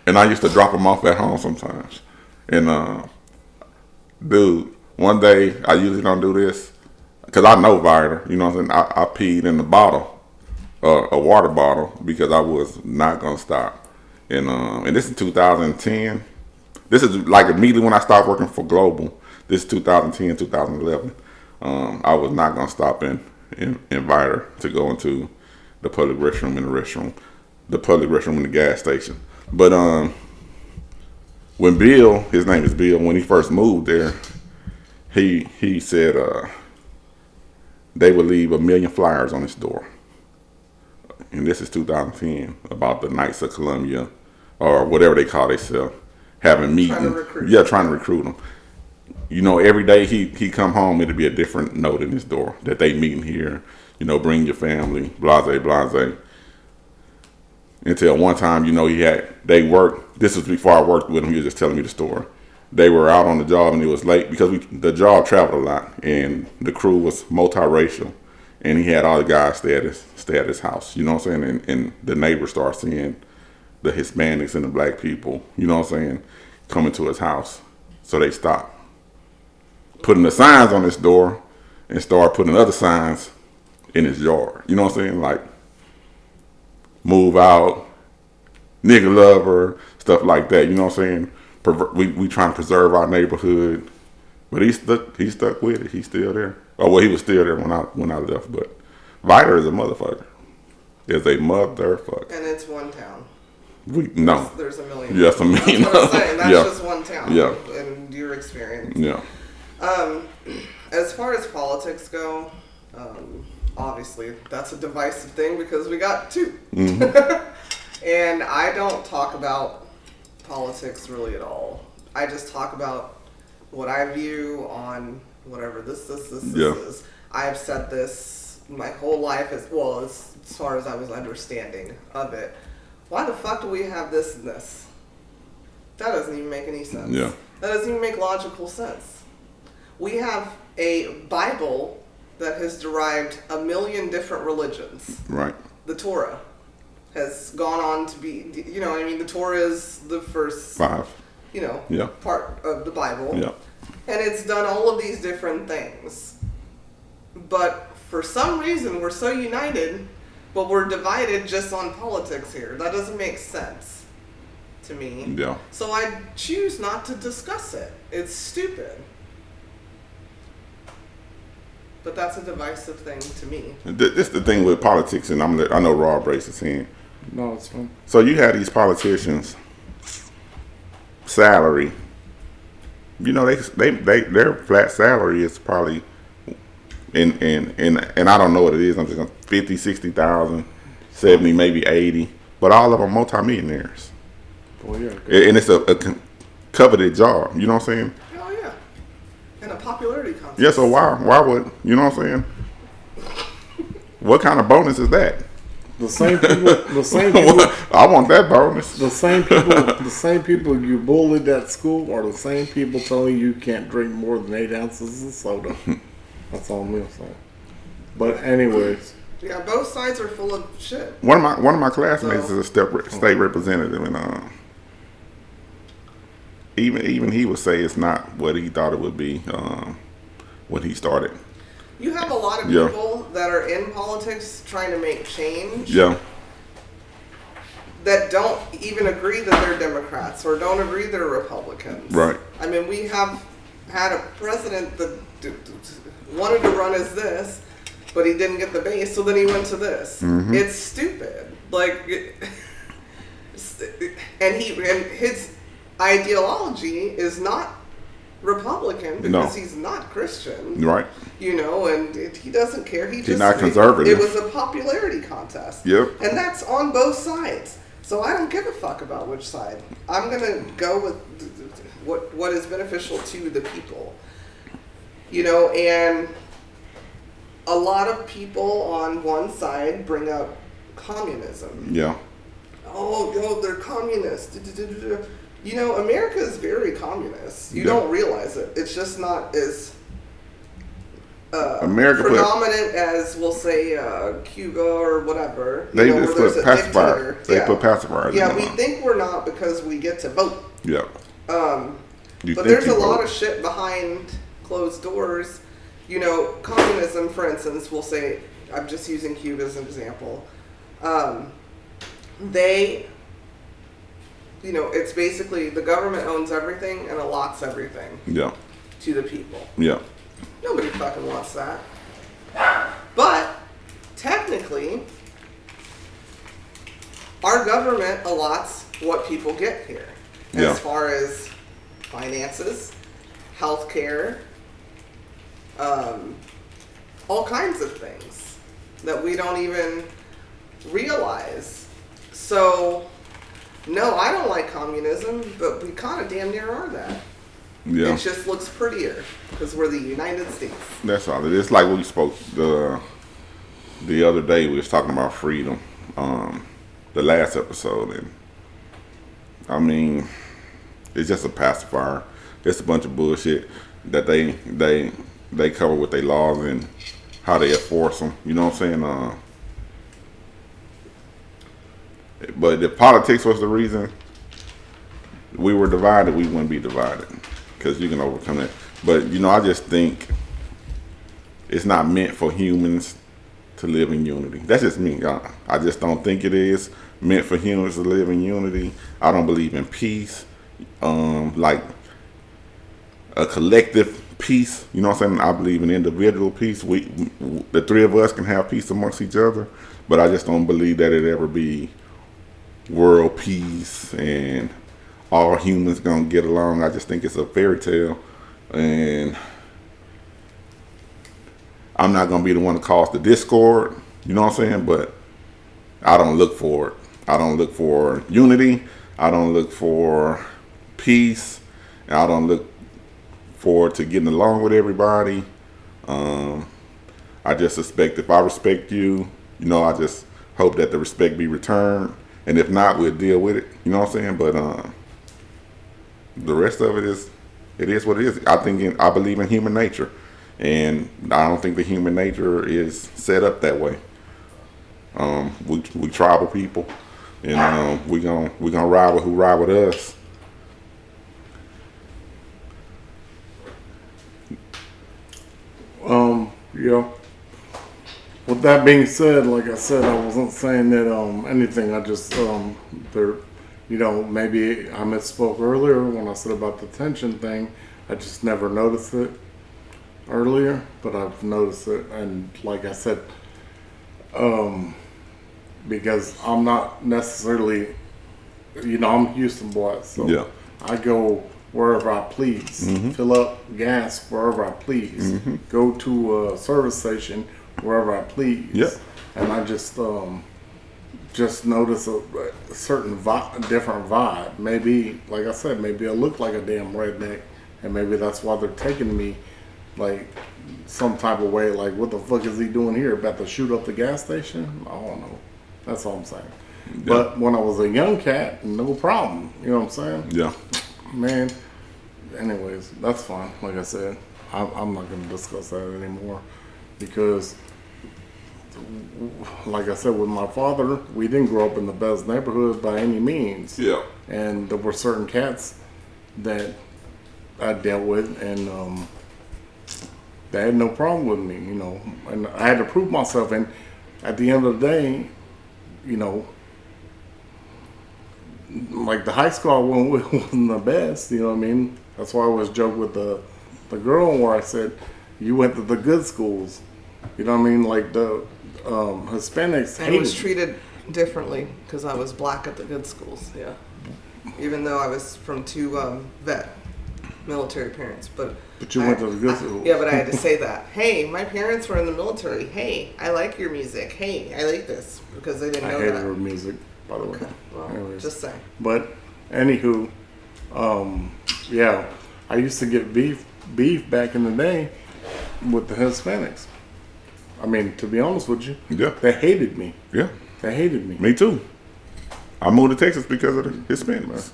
and I used to drop him off at home sometimes. And dude, one day I usually don't do this because I know Viter. You know what I'm saying? I peed in the bottle, a water bottle, because I was not gonna stop. And this is 2010. This is like immediately when I stopped working for Global. This is 2010, 2011. I was not gonna stop in Viter to go into the public restroom the public restroom in the gas station. But when Bill, his name is Bill, when he first moved there, he said they would leave 1 million flyers on his door. And this is 2010, about the Knights of Columbia, or whatever they call themselves, having meetings. Trying to recruit them. You know, every day he come home, it'd be a different note in his door that they meeting here. You know, bring your family, blase, blase. Until one time, you know, they worked. This was before I worked with him. He was just telling me the story. They were out on the job and it was late because the job traveled a lot and the crew was multiracial, and he had all the guys stay at his house. You know what I'm saying? And the neighbors start seeing the Hispanics and the black people, you know what I'm saying, coming to his house. So they stopped putting the signs on his door and start putting other signs in his yard. You know what I'm saying? Like, move out, nigga lover, stuff like that. You know what I'm saying? We trying to preserve our neighborhood, but he stuck with it. He's still there. Oh well, he was still there when I left. But Viter is a motherfucker. Is a motherfucker. And it's one town. No. There's a million. Yes, a million. That's what I'm saying. That's Yeah. just one town. Yeah. In your experience. Yeah. As far as politics go, obviously that's a divisive thing because we got two. Mm-hmm. And I don't talk about politics really at all. I just talk about what I view on whatever this is. I have said this my whole life as far as I was understanding of it. Why the fuck do we have this and this? That doesn't even make any sense. Yeah. That doesn't even make logical sense. We have a Bible that has derived 1 million different religions. Right. The Torah has gone on to be, you know, I mean, the Torah is the first 5. You know, Yeah. part of the Bible. Yeah. And it's done all of these different things. But for some reason, we're so united, but we're divided just on politics here. That doesn't make sense to me. Yeah. So I choose not to discuss it. It's stupid. But that's a divisive thing to me. This is the thing with politics, and I know Rob raised his hand. No, it's fine. So you have these politicians' salary. You know, their flat salary is probably and I don't know what it is. I'm just going 50, 60,000, 70, maybe 80. But all of them multimillionaires. Well, yeah. And it's a coveted job. You know what I'm saying? Oh yeah, and a popularity contest. Yeah. So why would you know what I'm saying? What kind of bonus is that? The same people. I want that bonus. The same people you bullied at school are the same people telling you can't drink more than 8 ounces of soda. That's all I'm gonna say. But anyways, yeah, both sides are full of shit. One of my classmates is a state representative, and even he would say it's not what he thought it would be when he started. You have a lot of people that are in politics trying to make change. Yeah. That don't even agree that they're Democrats or don't agree they're Republicans. Right. I mean, we have had a president that wanted to run as this, but he didn't get the base, so then he went to this. Mm-hmm. It's stupid. And his ideology is not Republican because he's not Christian. Right. You know, and he doesn't care. He's not conservative. It was a popularity contest. Yep. And that's on both sides. So I don't give a fuck about which side. I'm going to go with what is beneficial to the people. You know, and a lot of people on one side bring up communism. Yeah. Oh, no, they're communists. You know, America is very communist. You don't realize it. It's just not as predominant as, we'll say, Cuba or whatever. They just put pacifiers. They put pacifiers. Yeah, we think we're not because we get to vote. Yeah. But there's a lot of shit behind closed doors. You know, communism, for instance, we'll say, I'm just using Cuba as an example. You know, it's basically the government owns everything and allots everything to the people. Yeah. Nobody fucking wants that. But technically, our government allots what people get here. As far as finances, healthcare, all kinds of things that we don't even realize. So, no, I don't like communism, but we kind of damn near are that. Yeah. It just looks prettier because we're the United States. That's all. It's like we spoke the other day. We was talking about freedom, the last episode, and I mean, it's just a pacifier. It's a bunch of bullshit that they cover with their laws and how they enforce them. You know what I'm saying? But if politics was the reason we were divided, we wouldn't be divided because you can overcome that. But, you know, I just think it's not meant for humans to live in unity. That's just me. I just don't think it is meant for humans to live in unity. I don't believe in peace, like a collective peace. You know what I'm saying? I believe in individual peace. The three of us can have peace amongst each other, but I just don't believe that it ever be world peace and all humans gonna get along. I just think it's a fairy tale, and I'm not gonna be the one to cause the discord. You know what I'm saying? But I don't look for it. I don't look for unity. I don't look for peace. And I don't look forward to getting along with everybody. I just suspect if I respect you, you know, I just hope that the respect be returned. And if not, we'll deal with it. You know what I'm saying? But the rest of it is what it is. I believe in human nature, and I don't think the human nature is set up that way. We tribal people, and we gonna ride with who ride with us. Yeah. With that being said, like I said, I wasn't saying that anything. I just maybe I misspoke earlier when I said about the tension thing. I just never noticed it earlier, but I've noticed it, and like I said, because I'm not necessarily, I'm Houston boy, so I go wherever I please, fill up gas wherever I please, go to a service station wherever I please, and I just notice a certain different vibe. Maybe, like I said, maybe I look like a damn redneck, and maybe that's why they're taking me like some type of way. Like, what the fuck is he doing here? About to shoot up the gas station? I don't know. That's all I'm saying. Yeah. But when I was a young cat, no problem. You know what I'm saying? Yeah. Man. Anyways, that's fine. Like I said, I'm not going to discuss that anymore because, like I said, with my father, we didn't grow up in the best neighborhood by any means. Yeah. And there were certain cats that I dealt with, and they had no problem with me, and I had to prove myself. And at the end of the day, like the high school I went with wasn't the best, you know what I mean? That's why I always joke with the girl where I said, you went to the good schools. You know what I mean? Like the Hispanics I was treated differently because I was black at the good schools, yeah. Even though I was from two vet military parents, but you went to the good school. Yeah, but I had to say that. Hey, my parents were in the military. Hey, I like your music. Hey, I like this because they didn't know I hated that. her music, by the way. Okay. Well, Anyways. just saying. But anywho, yeah, I used to get beef back in the day with the Hispanics. I mean, to be honest with you, Yeah. they hated me. Yeah. They hated me. Me too. I moved to Texas because of the Hispanics.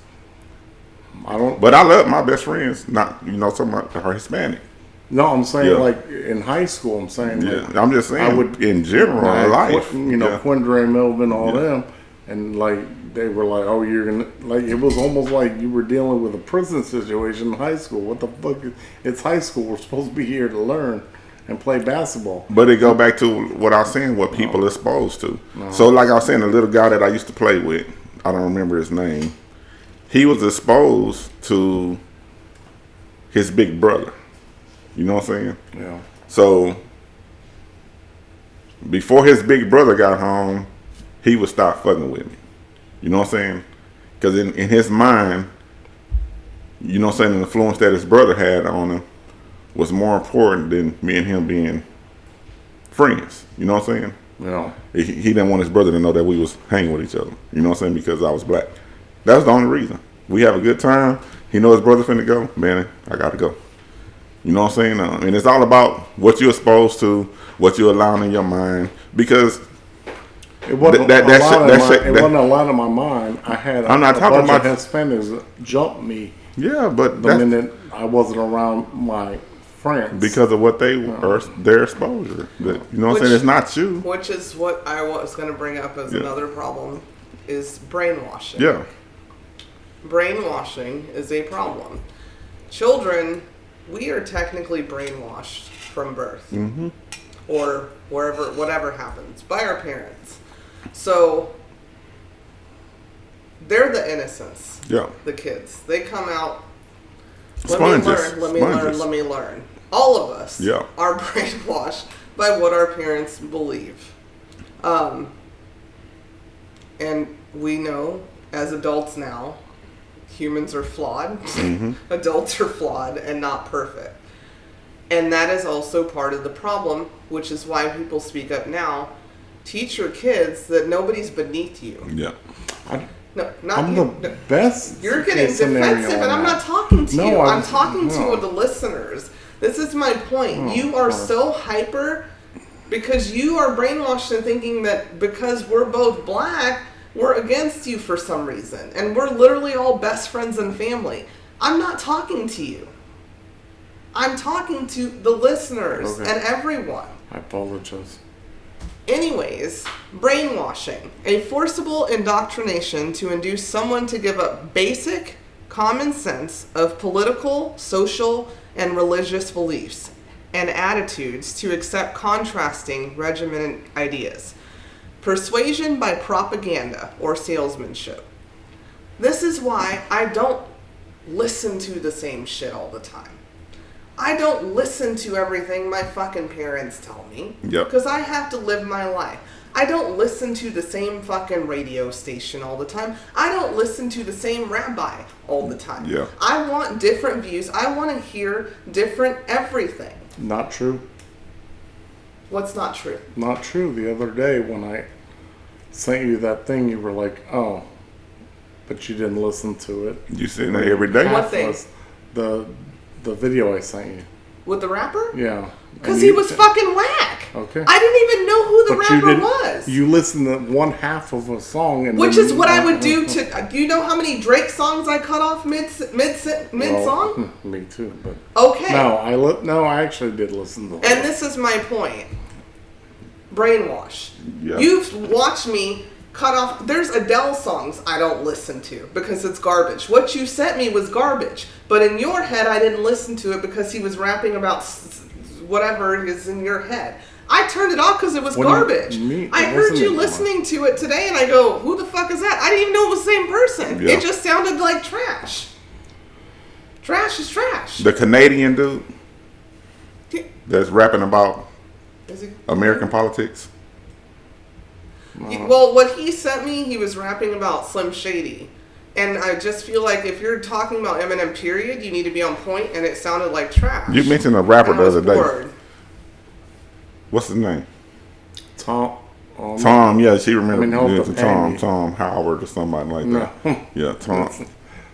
I don't. But I love my best friends. Not some are Hispanic. No, I'm saying Yeah. like in high school. I'm saying Yeah, like, I'm just saying. I would in general, in life. Yeah. Quindre, Melvin, all Yeah. them, and like they were like, oh, you're gonna like. It was almost like you were dealing with a prison situation in high school. What the fuck? It's high school. We're supposed to be here to learn and play basketball. But it go back to what I was saying, what people are exposed to. So like I was saying, the little guy that I used to play with, I don't remember his name, he was exposed to his big brother. You know what I'm saying? Yeah. So before his big brother got home, he would stop fucking with me. You know what I'm saying? Because in his mind, you know what I'm saying, the influence that his brother had on him was more important than me and him being friends. You know what I'm saying? Yeah. He didn't want his brother to know that we was hanging with each other. You know what I'm saying? Because I was black. That was the only reason. We have a good time. He know his brother finna go. Man, I got to go. You know what I'm saying? And it's all about what you're exposed to, what you're allowing in your mind. Because it wasn't a lot in my mind. I had I'm not a talking bunch about of Hispanics jump me. Yeah, but the minute I wasn't around my friends because of what they were, their exposure. You know what I'm saying? It's not you. Which is what I was going to bring up as another problem, is brainwashing. Yeah. Brainwashing is a problem. Children, we are technically brainwashed from birth, or whatever happens, by our parents. So they're the innocents. Yeah. The kids. They come out. Sponges. Let me learn. All of us Yeah. are brainwashed by what our parents believe. And we know, as adults now, humans are flawed. Adults are flawed and not perfect. And that is also part of the problem, which is why people speak up now. Teach your kids that nobody's beneath you. Yeah. No, not I'm you. the best. You're getting defensive, and I'm not talking to you. I'm talking to the listeners. This is my point. You are so hyper because you are brainwashed in thinking that because we're both black, we're against you for some reason. And we're literally all best friends and family. I'm not talking to you. I'm talking to the listeners and everyone. I apologize. Anyways, brainwashing. A forcible indoctrination to induce someone to give up basic common sense of political, social, and religious beliefs and attitudes to accept contrasting regimented ideas. Persuasion by propaganda or salesmanship. This is why I don't listen to the same shit all the time. I don't listen to everything my fucking parents tell me. Yep. Because I have to live my life. I don't listen to the same fucking radio station all the time. I don't listen to the same rabbi all the time. Yeah. I want different views. I want to hear different everything. Not true. What's not true? Not true. The other day when I sent you that thing, you were like, oh, but you didn't listen to it. You sitting there every day? What thing? The video I sent you. With the rapper? Yeah. Because he was fucking whack. Okay. I didn't even know who the rapper was. You listened to one half of a song, and which is what I would do to. Do you know how many Drake songs I cut off mid song? Me too, but okay. No, I actually did listen to. And this is my point. Brainwash. Yeah. You've watched me cut off. There's Adele songs I don't listen to because it's garbage. What you sent me was garbage, but in your head I didn't listen to it because he was rapping about whatever is in your head. I turned it off because it was garbage. I heard you listening to it today, and I go, "Who the fuck is that?" I didn't even know it was the same person. Yeah. It just sounded like trash. Trash is trash. The Canadian dude that's rapping about American politics. Well, what he sent me, he was rapping about Slim Shady. And I just feel like if you're talking about Eminem, period, you need to be on point, and it sounded like trash. You mentioned a rapper And I the was other day. bored. What's his name? Tom. Tom. Yeah, she remembered. he'll have to pay me. Tom Howard or somebody like that. No. Yeah,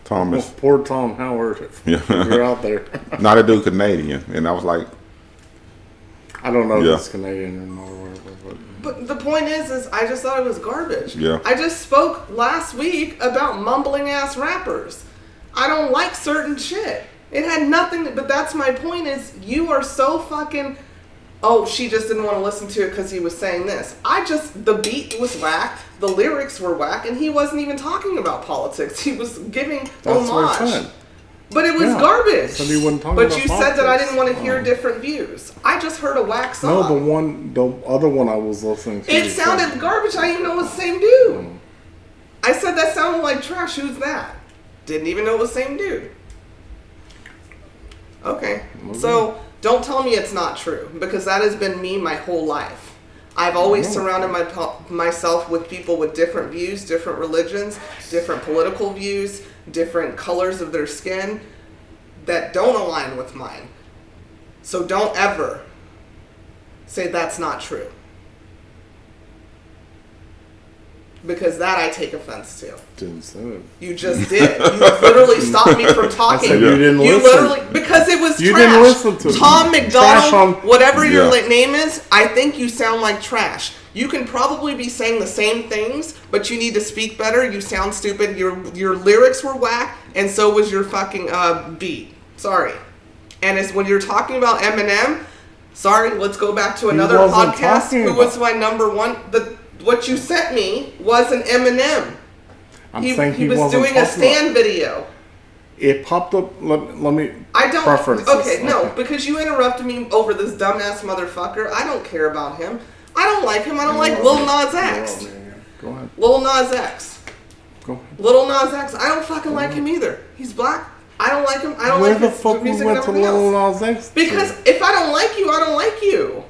Thomas. Poor Tom Howard. Yeah. You're out there. Not a dude Canadian, and I was like, I don't know Yeah. if it's Canadian or not or whatever, But the point is I just thought it was garbage. Yeah. I just spoke last week about mumbling ass rappers. I don't like certain shit. It had nothing, but that's my point is you are so fucking, oh, she just didn't want to listen to it because he was saying this. The beat was whack, the lyrics were whack, and he wasn't even talking about politics. He was giving That's what I homage. said. But it was Yeah. garbage. So he wasn't talking but about you said that I politics. didn't want to hear different views. I just heard a whack song. No, the other one I was listening to. It sounded garbage. I didn't even know it was the same dude. I said that sounded like trash. Who's that? Didn't even know it was the same dude. Okay. So don't tell me it's not true, because that has been me my whole life. I've always surrounded myself with people with different views, different religions, different political views, different colors of their skin that don't align with mine. So don't ever say that's not true. Because that I take offense to. Didn't say it. You just did. You literally stopped me from talking. I said you didn't You listen. literally, because it was You trash. didn't listen to Tom me. McDonald, Trash on- whatever your Yeah. name is, I think you sound like trash. You can probably be saying the same things, but you need to speak better. You sound stupid. Your lyrics were whack, and so was your fucking beat. Sorry. And it's when you're talking about Eminem, sorry, let's go back to another wasn't podcast. talking Who was about- my number one? What you sent me was an Eminem. I'm He saying he was wasn't doing a talking about- stand video. It popped up. Let me. I don't. Preferences. Okay, no, because you interrupted me over this dumbass motherfucker. I don't care about him. I don't like him. I don't like Lil Nas X. Go ahead. Lil Nas X. Go ahead. Lil Nas X. I don't fucking like him either. He's black. I don't like him. I don't Where like the his fuck we music went and to everything Lil else. Nas X? Because if I don't like you, I don't like you.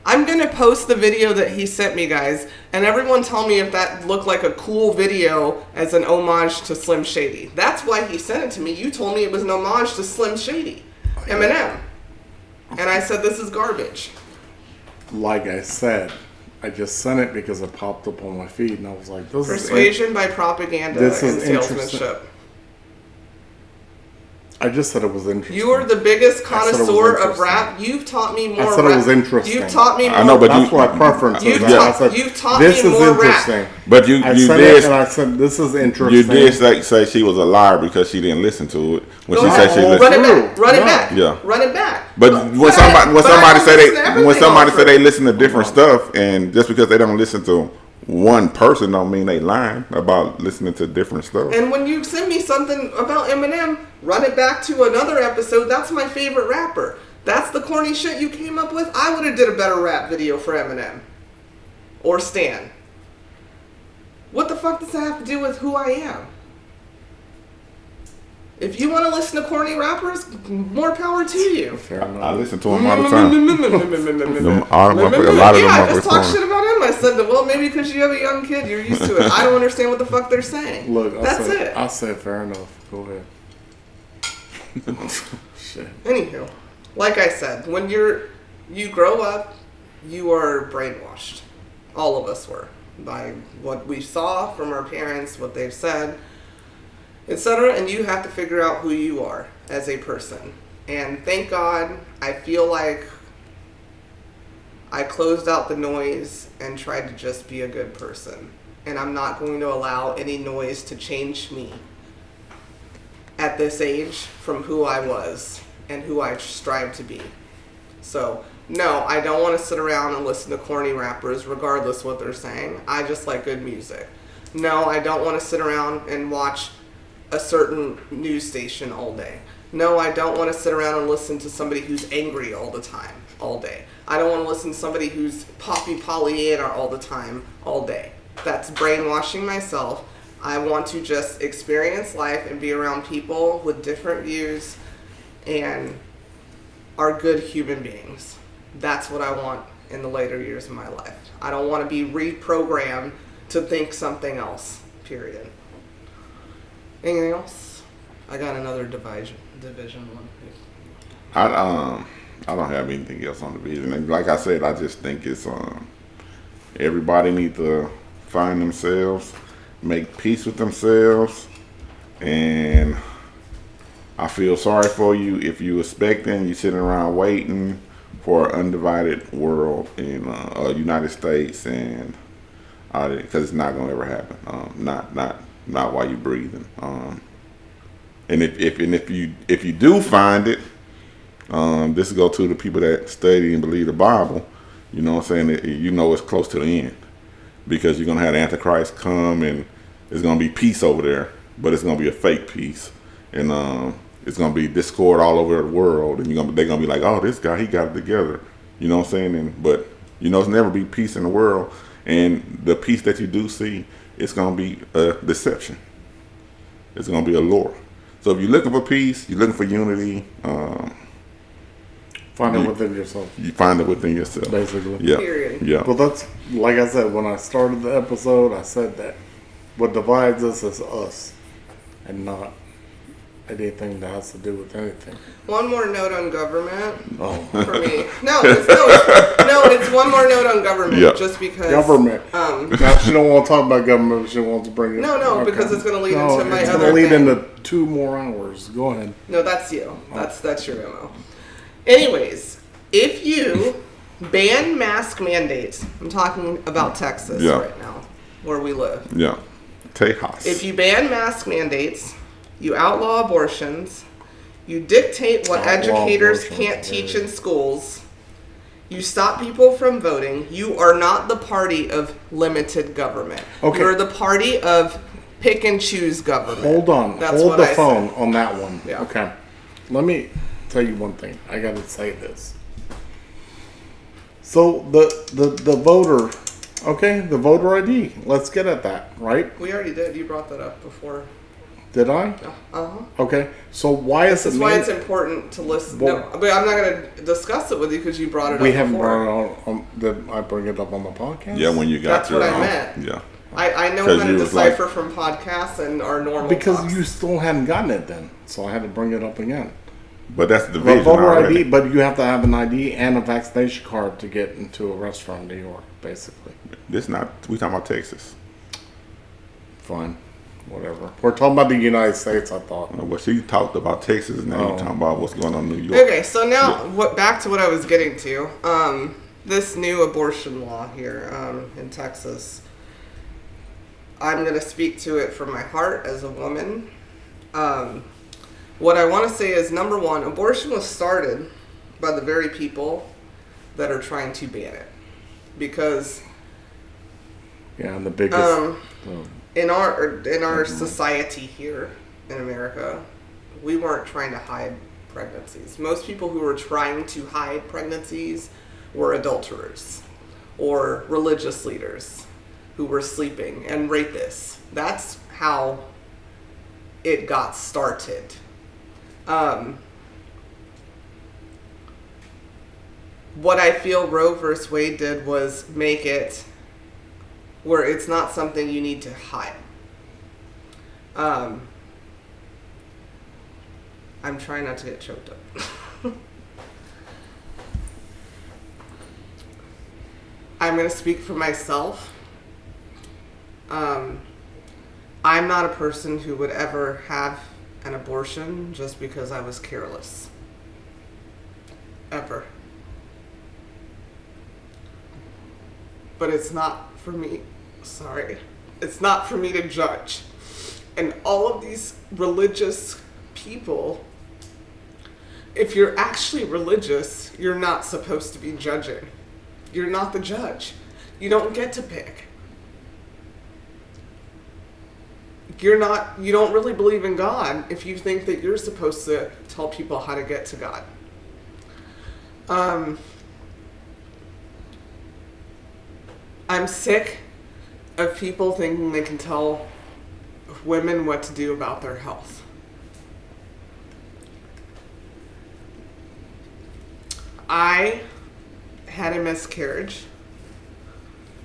I'm gonna post the video that he sent me, guys, and everyone tell me if that looked like a cool video as an homage to Slim Shady. That's why he sent it to me. You told me it was an homage to Slim Shady, Eminem, and I said this is garbage. Like I said, I just sent it because it popped up on my feed, and I was like, "This Persuasion by propaganda This and is interesting. salesmanship. I just said it was interesting. You are the biggest I said it was connoisseur of interesting. rap. You've taught me more. I said it rap. was interesting. You've taught me more. I know, but That's you- my preference. You've is. I taught- said, you've taught this me is more rap. interesting. But you I you said did it, and I said this is interesting. you did say she was a liar because she didn't listen to it when Go she ahead. said she Oh, listened. Run it back. Run it No. back. Yeah. Run it back. But when somebody but I don't say listen to everything when somebody on say Twitter. they listen to different stuff, and just because they don't listen to one person don't mean they lying about listening to different stuff. And when you send me something about Eminem, run it back to another episode. That's my favorite rapper. That's the corny shit you came up with. I would have did a better rap video for Eminem. Or Stan. What the fuck does that have to do with who I am? If you want to listen to corny rappers, more power to you. Fair I enough. listen to them all the time. All of them, a lot of them Yeah, are just talk corny. shit about him. I said, well, maybe because you have a young kid, you're used to it. I don't understand what the fuck they're saying. Look, That's it. I said fair enough. Go ahead. Shit. Anywho, like I said, when you grow up, you are brainwashed. All of us were by what we saw from our parents, what they've said, etc. And you have to figure out who you are as a person. And thank God, I feel like I closed out the noise and tried to just be a good person. And I'm not going to allow any noise to change me at this age from who I was and who I strive to be. So, no, I don't want to sit around and listen to corny rappers regardless what they're saying. I just like good music. No, I don't want to sit around and watch a certain news station all day. No, I don't want to sit around and listen to somebody who's angry all the time, all day. I don't want to listen to somebody who's Poppy Pollyanna all the time, all day. That's brainwashing myself. I want to just experience life and be around people with different views and are good human beings. That's what I want in the later years of my life. I don't want to be reprogrammed to think something else, period. Anything else? I got another division one. I don't have anything else on the vision. And like I said, I just think it's everybody need to find themselves, make peace with themselves, and I feel sorry for you if you expecting, you sitting around waiting for an undivided world in United States, and because it's not gonna ever happen. Not while you're breathing. And if you do find it, this go to the people that study and believe the Bible. You know what I'm saying? You know it's close to the end, because you're gonna have the Antichrist come, and it's gonna be peace over there, but it's gonna be a fake peace, and it's gonna be discord all over the world, and they're gonna be like, oh, this guy, he got it together. You know what I'm saying? But it's never be peace in the world, and the peace that you do see, it's gonna be a deception. It's gonna be a lure. So if you're looking for peace, you're looking for unity. Find it within yourself. You find it within yourself, basically. Yeah. Period. Yeah. Well, that's like I said when I started the episode. I said that what divides us is us, and not anything that has to do with anything. One more note on government Oh, for me. It's one more note on government. Yeah. Just because government. Now she don't want to talk about government. But she wants to bring it. No, because it's going to lead into my it's other going to lead thing. into 2 more hours. Go ahead. No, that's you. That's your MO. Anyways, if you ban mask mandates, I'm talking about Texas right now, where we live. Yeah. Tejas. If you ban mask mandates, you outlaw abortions, you dictate what educators can't teach in schools, you stop people from voting, you are not the party of limited government. Okay. You're the party of pick and choose government. Hold on. That's Hold what the I phone said. on that one. Yeah. Okay. Let me tell you one thing. I got to say this. So the voter, okay, the voter ID. Let's get at that, right? We already did. You brought that up before. Did I? Uh-huh. Okay. So why is This is why it's important to listen. Well, no, but I'm not going to discuss it with you because you brought it up we haven't before. brought it on. Did I bring it up on the podcast? Yeah, when you got That's what I meant. Yeah. I know how to decipher from podcasts and our normal Because talks. you still hadn't gotten it then, so I had to bring it up again. But that's the The division voter already. ID, but you have to have an ID and a vaccination card to get into a restaurant in New York, basically. We talking about Texas. Fine, whatever. We're talking about the United States, I thought. Well, she talked about Texas, and now you're talking about what's going on in New York. Okay, so now back to what I was getting to. This new abortion law here in Texas. I'm going to speak to it from my heart as a woman. What I want to say is, number one, abortion was started by the very people that are trying to ban it. Because Yeah, and the biggest. in our society here in America, we weren't trying to hide pregnancies. Most people who were trying to hide pregnancies were adulterers or religious leaders who were sleeping and rapists. That's how it got started. What I feel Roe versus Wade did was make it where it's not something you need to hide. I'm trying not to get choked up. I'm going to speak for myself. I'm not a person who would ever have an abortion just because I was careless. Ever. But it's not for me. Sorry. It's not for me to judge. And all of these religious people, if you're actually religious, you're not supposed to be judging. You're not the judge. You don't get to pick. You don't really believe in God if you think that you're supposed to tell people how to get to God. I'm sick of people thinking they can tell women what to do about their health. I had a miscarriage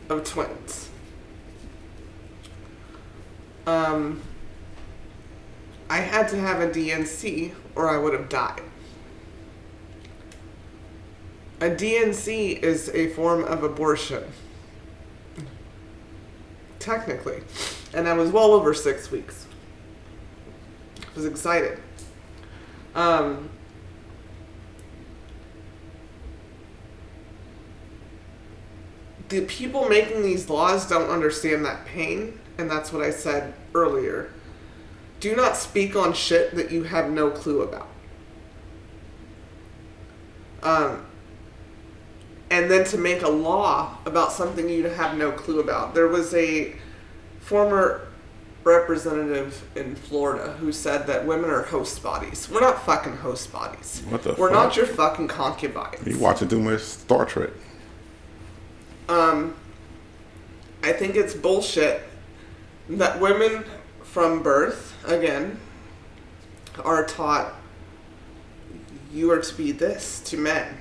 of twins. I had to have a DNC or I would have died. A DNC is a form of abortion. Technically. And I was well over 6 weeks. I was excited. The people making these laws don't understand that pain, and that's what I said earlier. Do not speak on shit that you have no clue about. And then to make a law about something you have no clue about. There was a former representative in Florida who said that women are host bodies. We're not fucking host bodies. What the We're fuck? not your fucking concubines. You watching too much Star Trek. I think it's bullshit that women from birth, again, are taught you are to be this to men.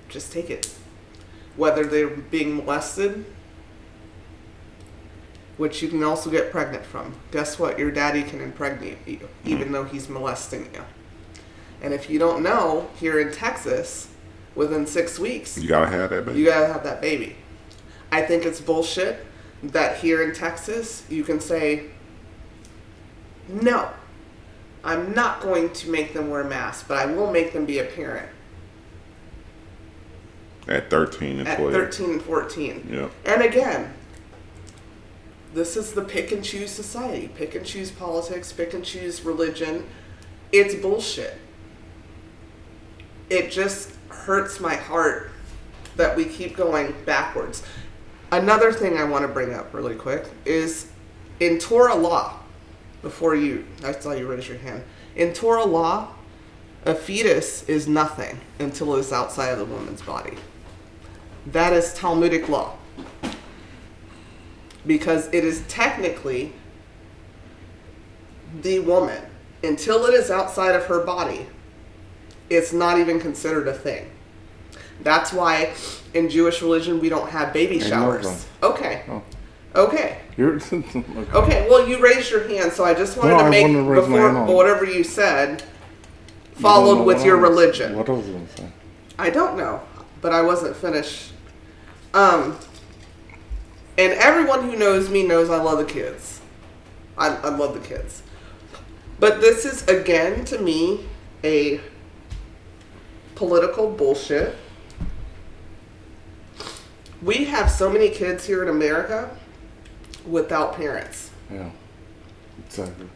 Just take it. Whether they're being molested, which you can also get pregnant from. Guess what? Your daddy can impregnate you, even though he's molesting you. And if you don't know, here in Texas, within 6 weeks, You gotta have that baby. you gotta have that baby. I think it's bullshit that here in Texas, you can say, no, I'm not going to make them wear masks, but I will make them be a parent At 13 and at 12. 13 and 14. Yeah. And again, this is the pick and choose society. Pick and choose politics, pick and choose religion. It's bullshit. It just hurts my heart that we keep going backwards. Another thing I want to bring up really quick is in Torah law, I saw you raise your hand. In Torah law, a fetus is nothing until it's outside of the woman's body. That is Talmudic law. Because it is technically the woman. Until it is outside of her body, it's not even considered a thing. That's why in Jewish religion we don't have baby showers. Okay. Oh. Okay. Okay. Okay, well you raised your hand, so I just wanted to make, before whatever you said, followed with your religion. What else was I going to say? I don't know, but I wasn't finished. And everyone who knows me knows I love the kids. I love the kids. But this is, again, to me, a political bullshit. We have so many kids here in America without parents. Yeah. Exactly.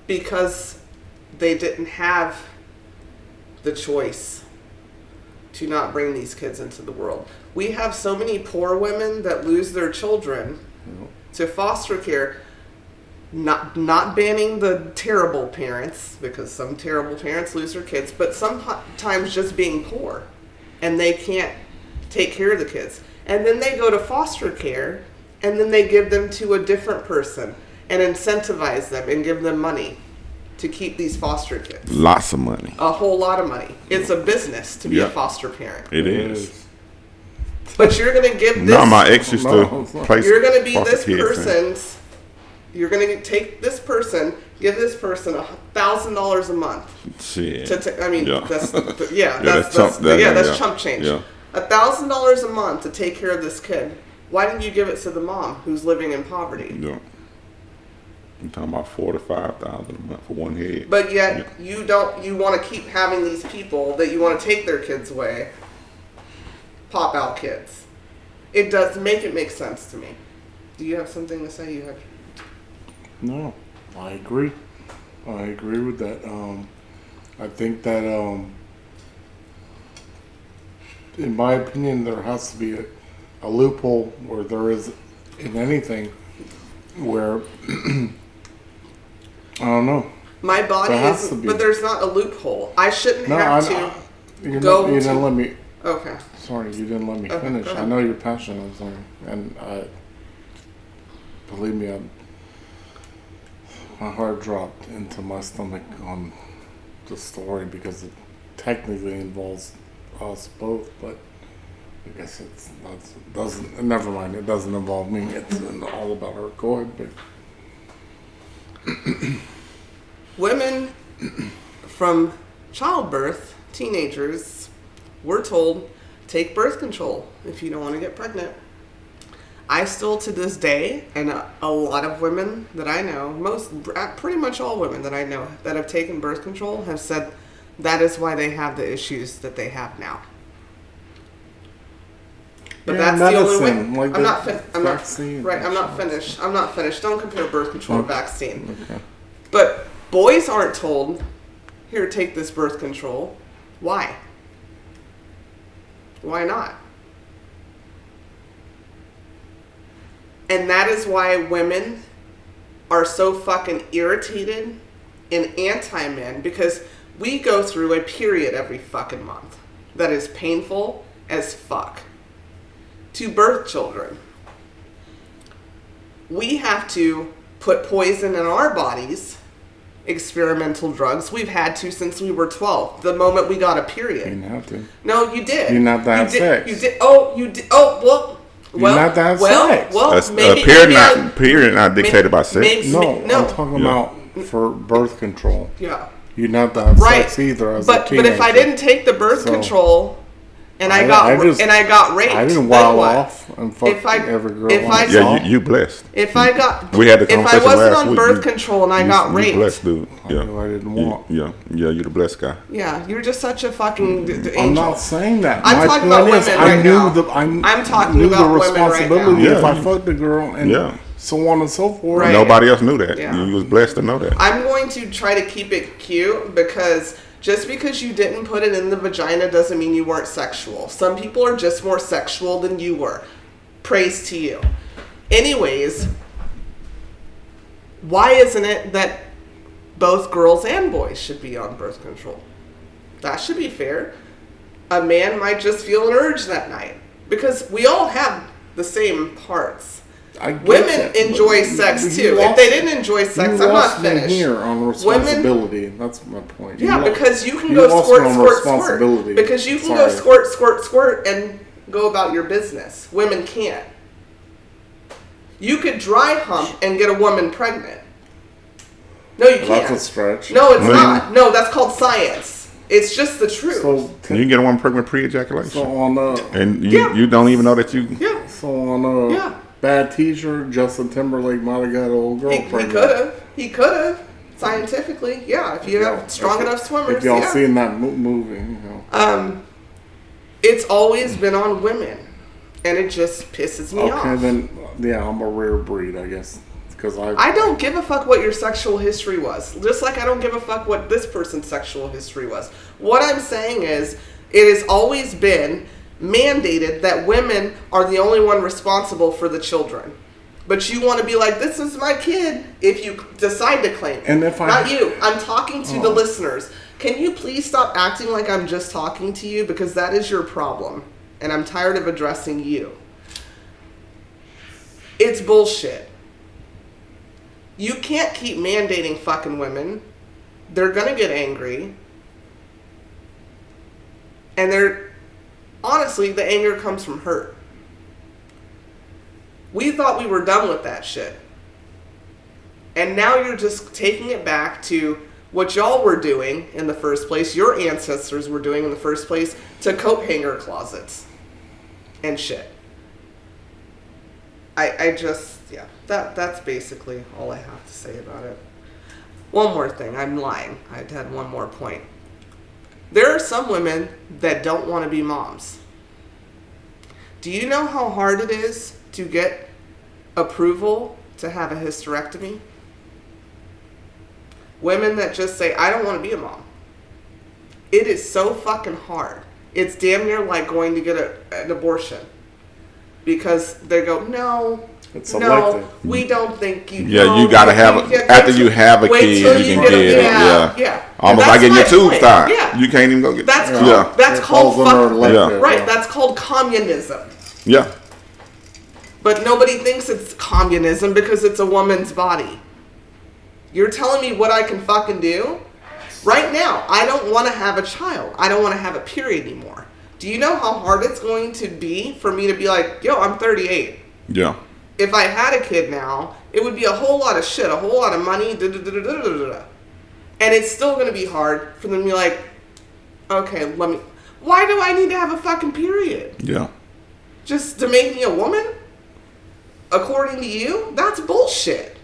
Because they didn't have the choice to not bring these kids into the world. We have so many poor women that lose their children to foster care. Not banning the terrible parents, because some terrible parents lose their kids, but sometimes just being poor and they can't take care of the kids. And then they go to foster care and then they give them to a different person and incentivize them and give them money to keep these foster kids. Lots of money. A whole lot of money. It's a business to be a foster parent. It is. But you're going to give this... No, my ex used to place You're going to be foster this kids in. person's... You're going to take this person, give this person $1,000 a month. Shit. That's chump change. Yeah. $1,000 a month to take care of this kid. Why didn't you give it to the mom who's living in poverty? Yeah. I'm talking about $4,000 to $5,000 a month for one head. But yet you want to keep having these people that you want to take their kids away, pop out kids. It does make sense to me. Do you have something to say? You have. No, I agree. I agree with that. I think that, in my opinion, there has to be a loophole where there is in anything where I don't know. My body is, but there's not a loophole. I shouldn't have to you go. You didn't let me. Okay. Sorry, you didn't let me Okay, finish. go ahead. I know you're passionate, and believe me, my heart dropped into my stomach on the story because it technically involves us both, but I guess doesn't. Never mind, it doesn't involve me. It's all about her. Go ahead, babe. Women from childbirth, teenagers, were told, take birth control if you don't want to get pregnant. I still, to this day, and a lot of women that I know, pretty much all women that I know that have taken birth control have said that is why they have the issues that they have now. But that's the only way. Like I'm not finished. I'm not finished. Don't compare birth control to vaccine. Okay. But boys aren't told, here, take this birth control. Why? Why not? And that is why women are so fucking irritated and anti-men, because we go through a period every fucking month that is painful as fuck. To birth children, we have to put poison in our bodies, experimental drugs. We've had to since we were 12, the moment we got a period. You didn't have to. No, you did. You didn't have to have sex. You did. Oh, you did. Oh, well. You didn't have to have sex. Well, That's maybe, period not dictated by sex. No, I'm talking about for birth control. Yeah. You didn't have to have sex either as a teenager. But if I didn't take the birth control and I got raped, I didn't wild off and fuck every girl. You blessed. If I got, we had the conversation if I wasn't last on week, birth control and I got raped, you blessed, dude. Yeah, I knew I didn't want. Yeah, you're the blessed guy. Yeah, you're just such a fucking angel. I'm not saying that. I'm talking about women right now. I'm talking about women right now. Responsibility if I fucked a girl and so on and so forth. Right. Nobody else knew that. Yeah. You was blessed to know that. I'm going to try to keep it cute, because just because you didn't put it in the vagina doesn't mean you weren't sexual. Some people are just more sexual than you were. Praise to you. Anyways, why isn't it that both girls and boys should be on birth control? That should be fair. A man might just feel an urge that night, because we all have the same parts. Women enjoy sex too. If they didn't enjoy sex, I'm not finished. Here on responsibility. That's my point. Because you can go squirt. Because you can go squirt, and go about your business. Women can't. You could dry hump and get a woman pregnant. No, you can't. That's a stretch. No, it's not. No, that's called science. It's just the truth. So you can get a woman pregnant pre-ejaculation. So on and you don't even know that you. Yeah. So on bad T-shirt, Justin Timberlake might have got an old girl pregnant. He could have. Scientifically, yeah. If you have strong enough swimmers, if y'all seen that movie, it's always been on women, and it just pisses me off. Okay, then I'm a rare breed, I guess, because I don't give a fuck what your sexual history was. Just like I don't give a fuck what this person's sexual history was. What I'm saying is, it has always been mandated that women are the only one responsible for the children. But you want to be like, this is my kid, if you decide to claim it. And if Not you. I'm talking to the listeners. Can you please stop acting like I'm just talking to you? Because that is your problem. And I'm tired of addressing you. It's bullshit. You can't keep mandating fucking women. They're going to get angry. And honestly, the anger comes from hurt. We thought we were done with that shit. And now you're just taking it back to what y'all were doing in the first place, your ancestors were doing in the first place, to coat hanger closets and shit. That's basically all I have to say about it. One more thing, I'm lying. I had one more point. There are some women that don't want to be moms. Do you know how hard it is to get approval to have a hysterectomy? Women that just say, I don't want to be a mom. It is so fucking hard. It's damn near like going to get an abortion. Because they go, no, we don't think you. Yeah, you gotta have after you have a kid, you can get it. Yeah. Almost like getting your tubes tied. Yeah. You can't even go get. That's called right. That's called communism. Yeah. But nobody thinks it's communism because it's a woman's body. You're telling me what I can fucking do? Right now, I don't want to have a child. I don't want to have a period anymore. Do you know how hard it's going to be for me to be like, yo, I'm 38. Yeah. if I had a kid now, it would be a whole lot of shit, a whole lot of money, and it's still going to be hard for them to be like, okay, why do I need to have a fucking period? Yeah. Just to make me a woman? According to you? That's bullshit.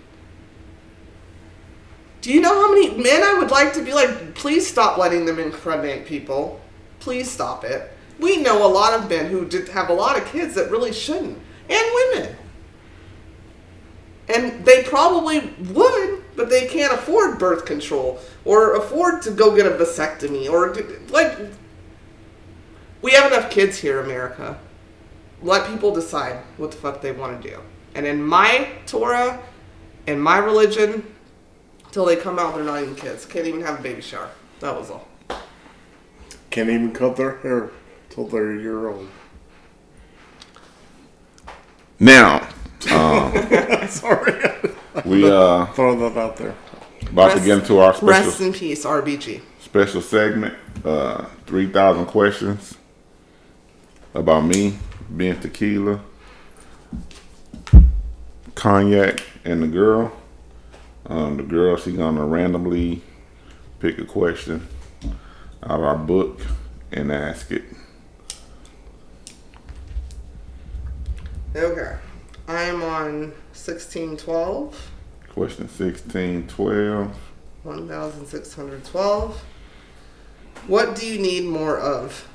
Do you know how many men I would like to be like, please stop letting them impregnate people. Please stop it. We know a lot of men who have a lot of kids that really shouldn't. And women. And they probably would, but they can't afford birth control or afford to go get a vasectomy or we have enough kids here in America. Let people decide what the fuck they want to do. And in my Torah, in my religion, till they come out, they're not even kids. Can't even have a baby shower. That was all. Can't even cut their hair till they're a year old. Now, Sorry. we Throw that out there. about to get into our Rest special in peace, RBG. segment. 3,000 questions about me being tequila, cognac, and the girl. The girl, she's gonna randomly pick a question out of our book and ask it. Okay. I'm on 1612, Question 1612. 1612. What do you need more of?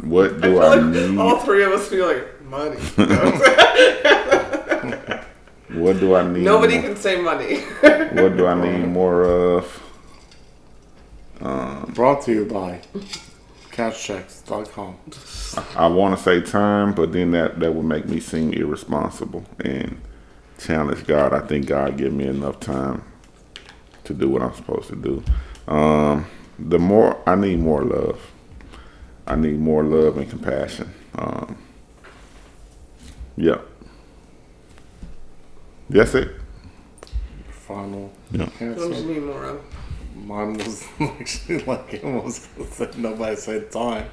What do I I feel like need? all three of us feel like money. What do I need? Nobody more? can say money. What do I need more of? Brought to you by CashChecks.com. I want to say time, but then that would make me seem irresponsible and challenge God. I think God give me enough time to do what I'm supposed to do. The more I need more love. I need more love and compassion. Yeah. That's it. Final Yeah. What do you answer. need more of? Mine was actually like it was gonna say nobody said time,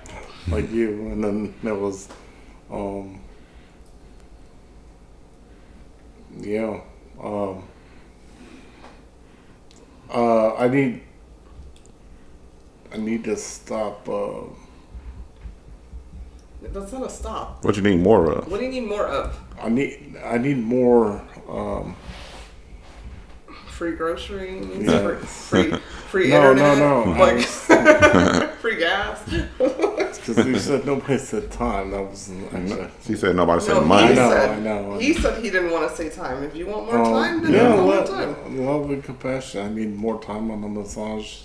like you, and then there was, yeah, I need to stop. That's not a stop. What you need more of? What do you need more of? I need more. Free groceries? Yeah. Free No, internet? no. Like, free gas? Because you said nobody said time. That was actually. She said nobody said No, money. I know. He said he didn't want to say time. If you want more time, then Yeah, you want more time. love and compassion. I need more time on the massage.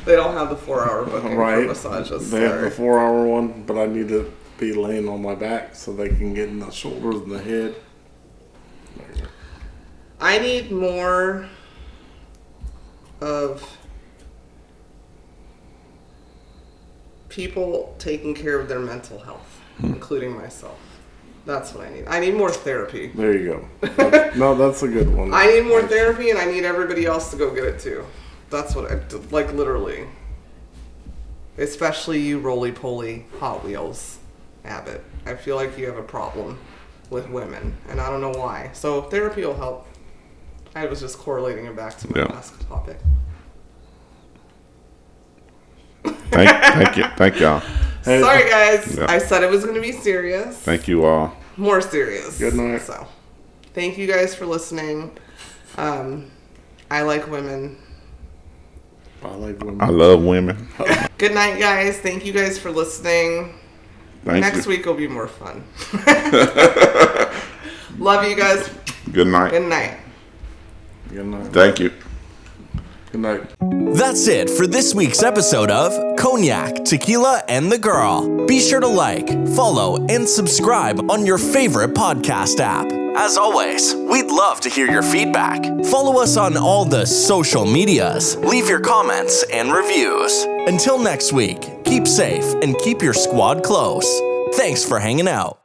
They don't have the 4-hour booking Right. for massages. They have the Sorry. 4-hour one, but I need to be laying on my back so they can get in the shoulders and the head. I need more of people taking care of their mental health, including myself. That's what I need. I need more therapy. There you go. That's a good one. I need more therapy, and I need everybody else to go get it too. That's what I like, literally. Especially you, roly-poly Hot Wheels Abbott. I feel like you have a problem with women, and I don't know why. So therapy will help. I was just correlating it back to my last topic. Thank y'all. Hey, Sorry, guys. Yeah. I said it was going to be serious. Thank you all. More serious. Good night. So, thank you guys for listening. I like women. I like women. I love women. Good night, guys. Thank you guys for listening. Thank Next you. week will be more fun. Love you guys. Good night. Good night. Good night. Thank you. Good night. That's it for this week's episode of Cognac, Tequila, and the Girl. Be sure to like, follow, and subscribe on your favorite podcast app. As always, we'd love to hear your feedback. Follow us on all the social medias. Leave your comments and reviews. Until next week, keep safe and keep your squad close. Thanks for hanging out.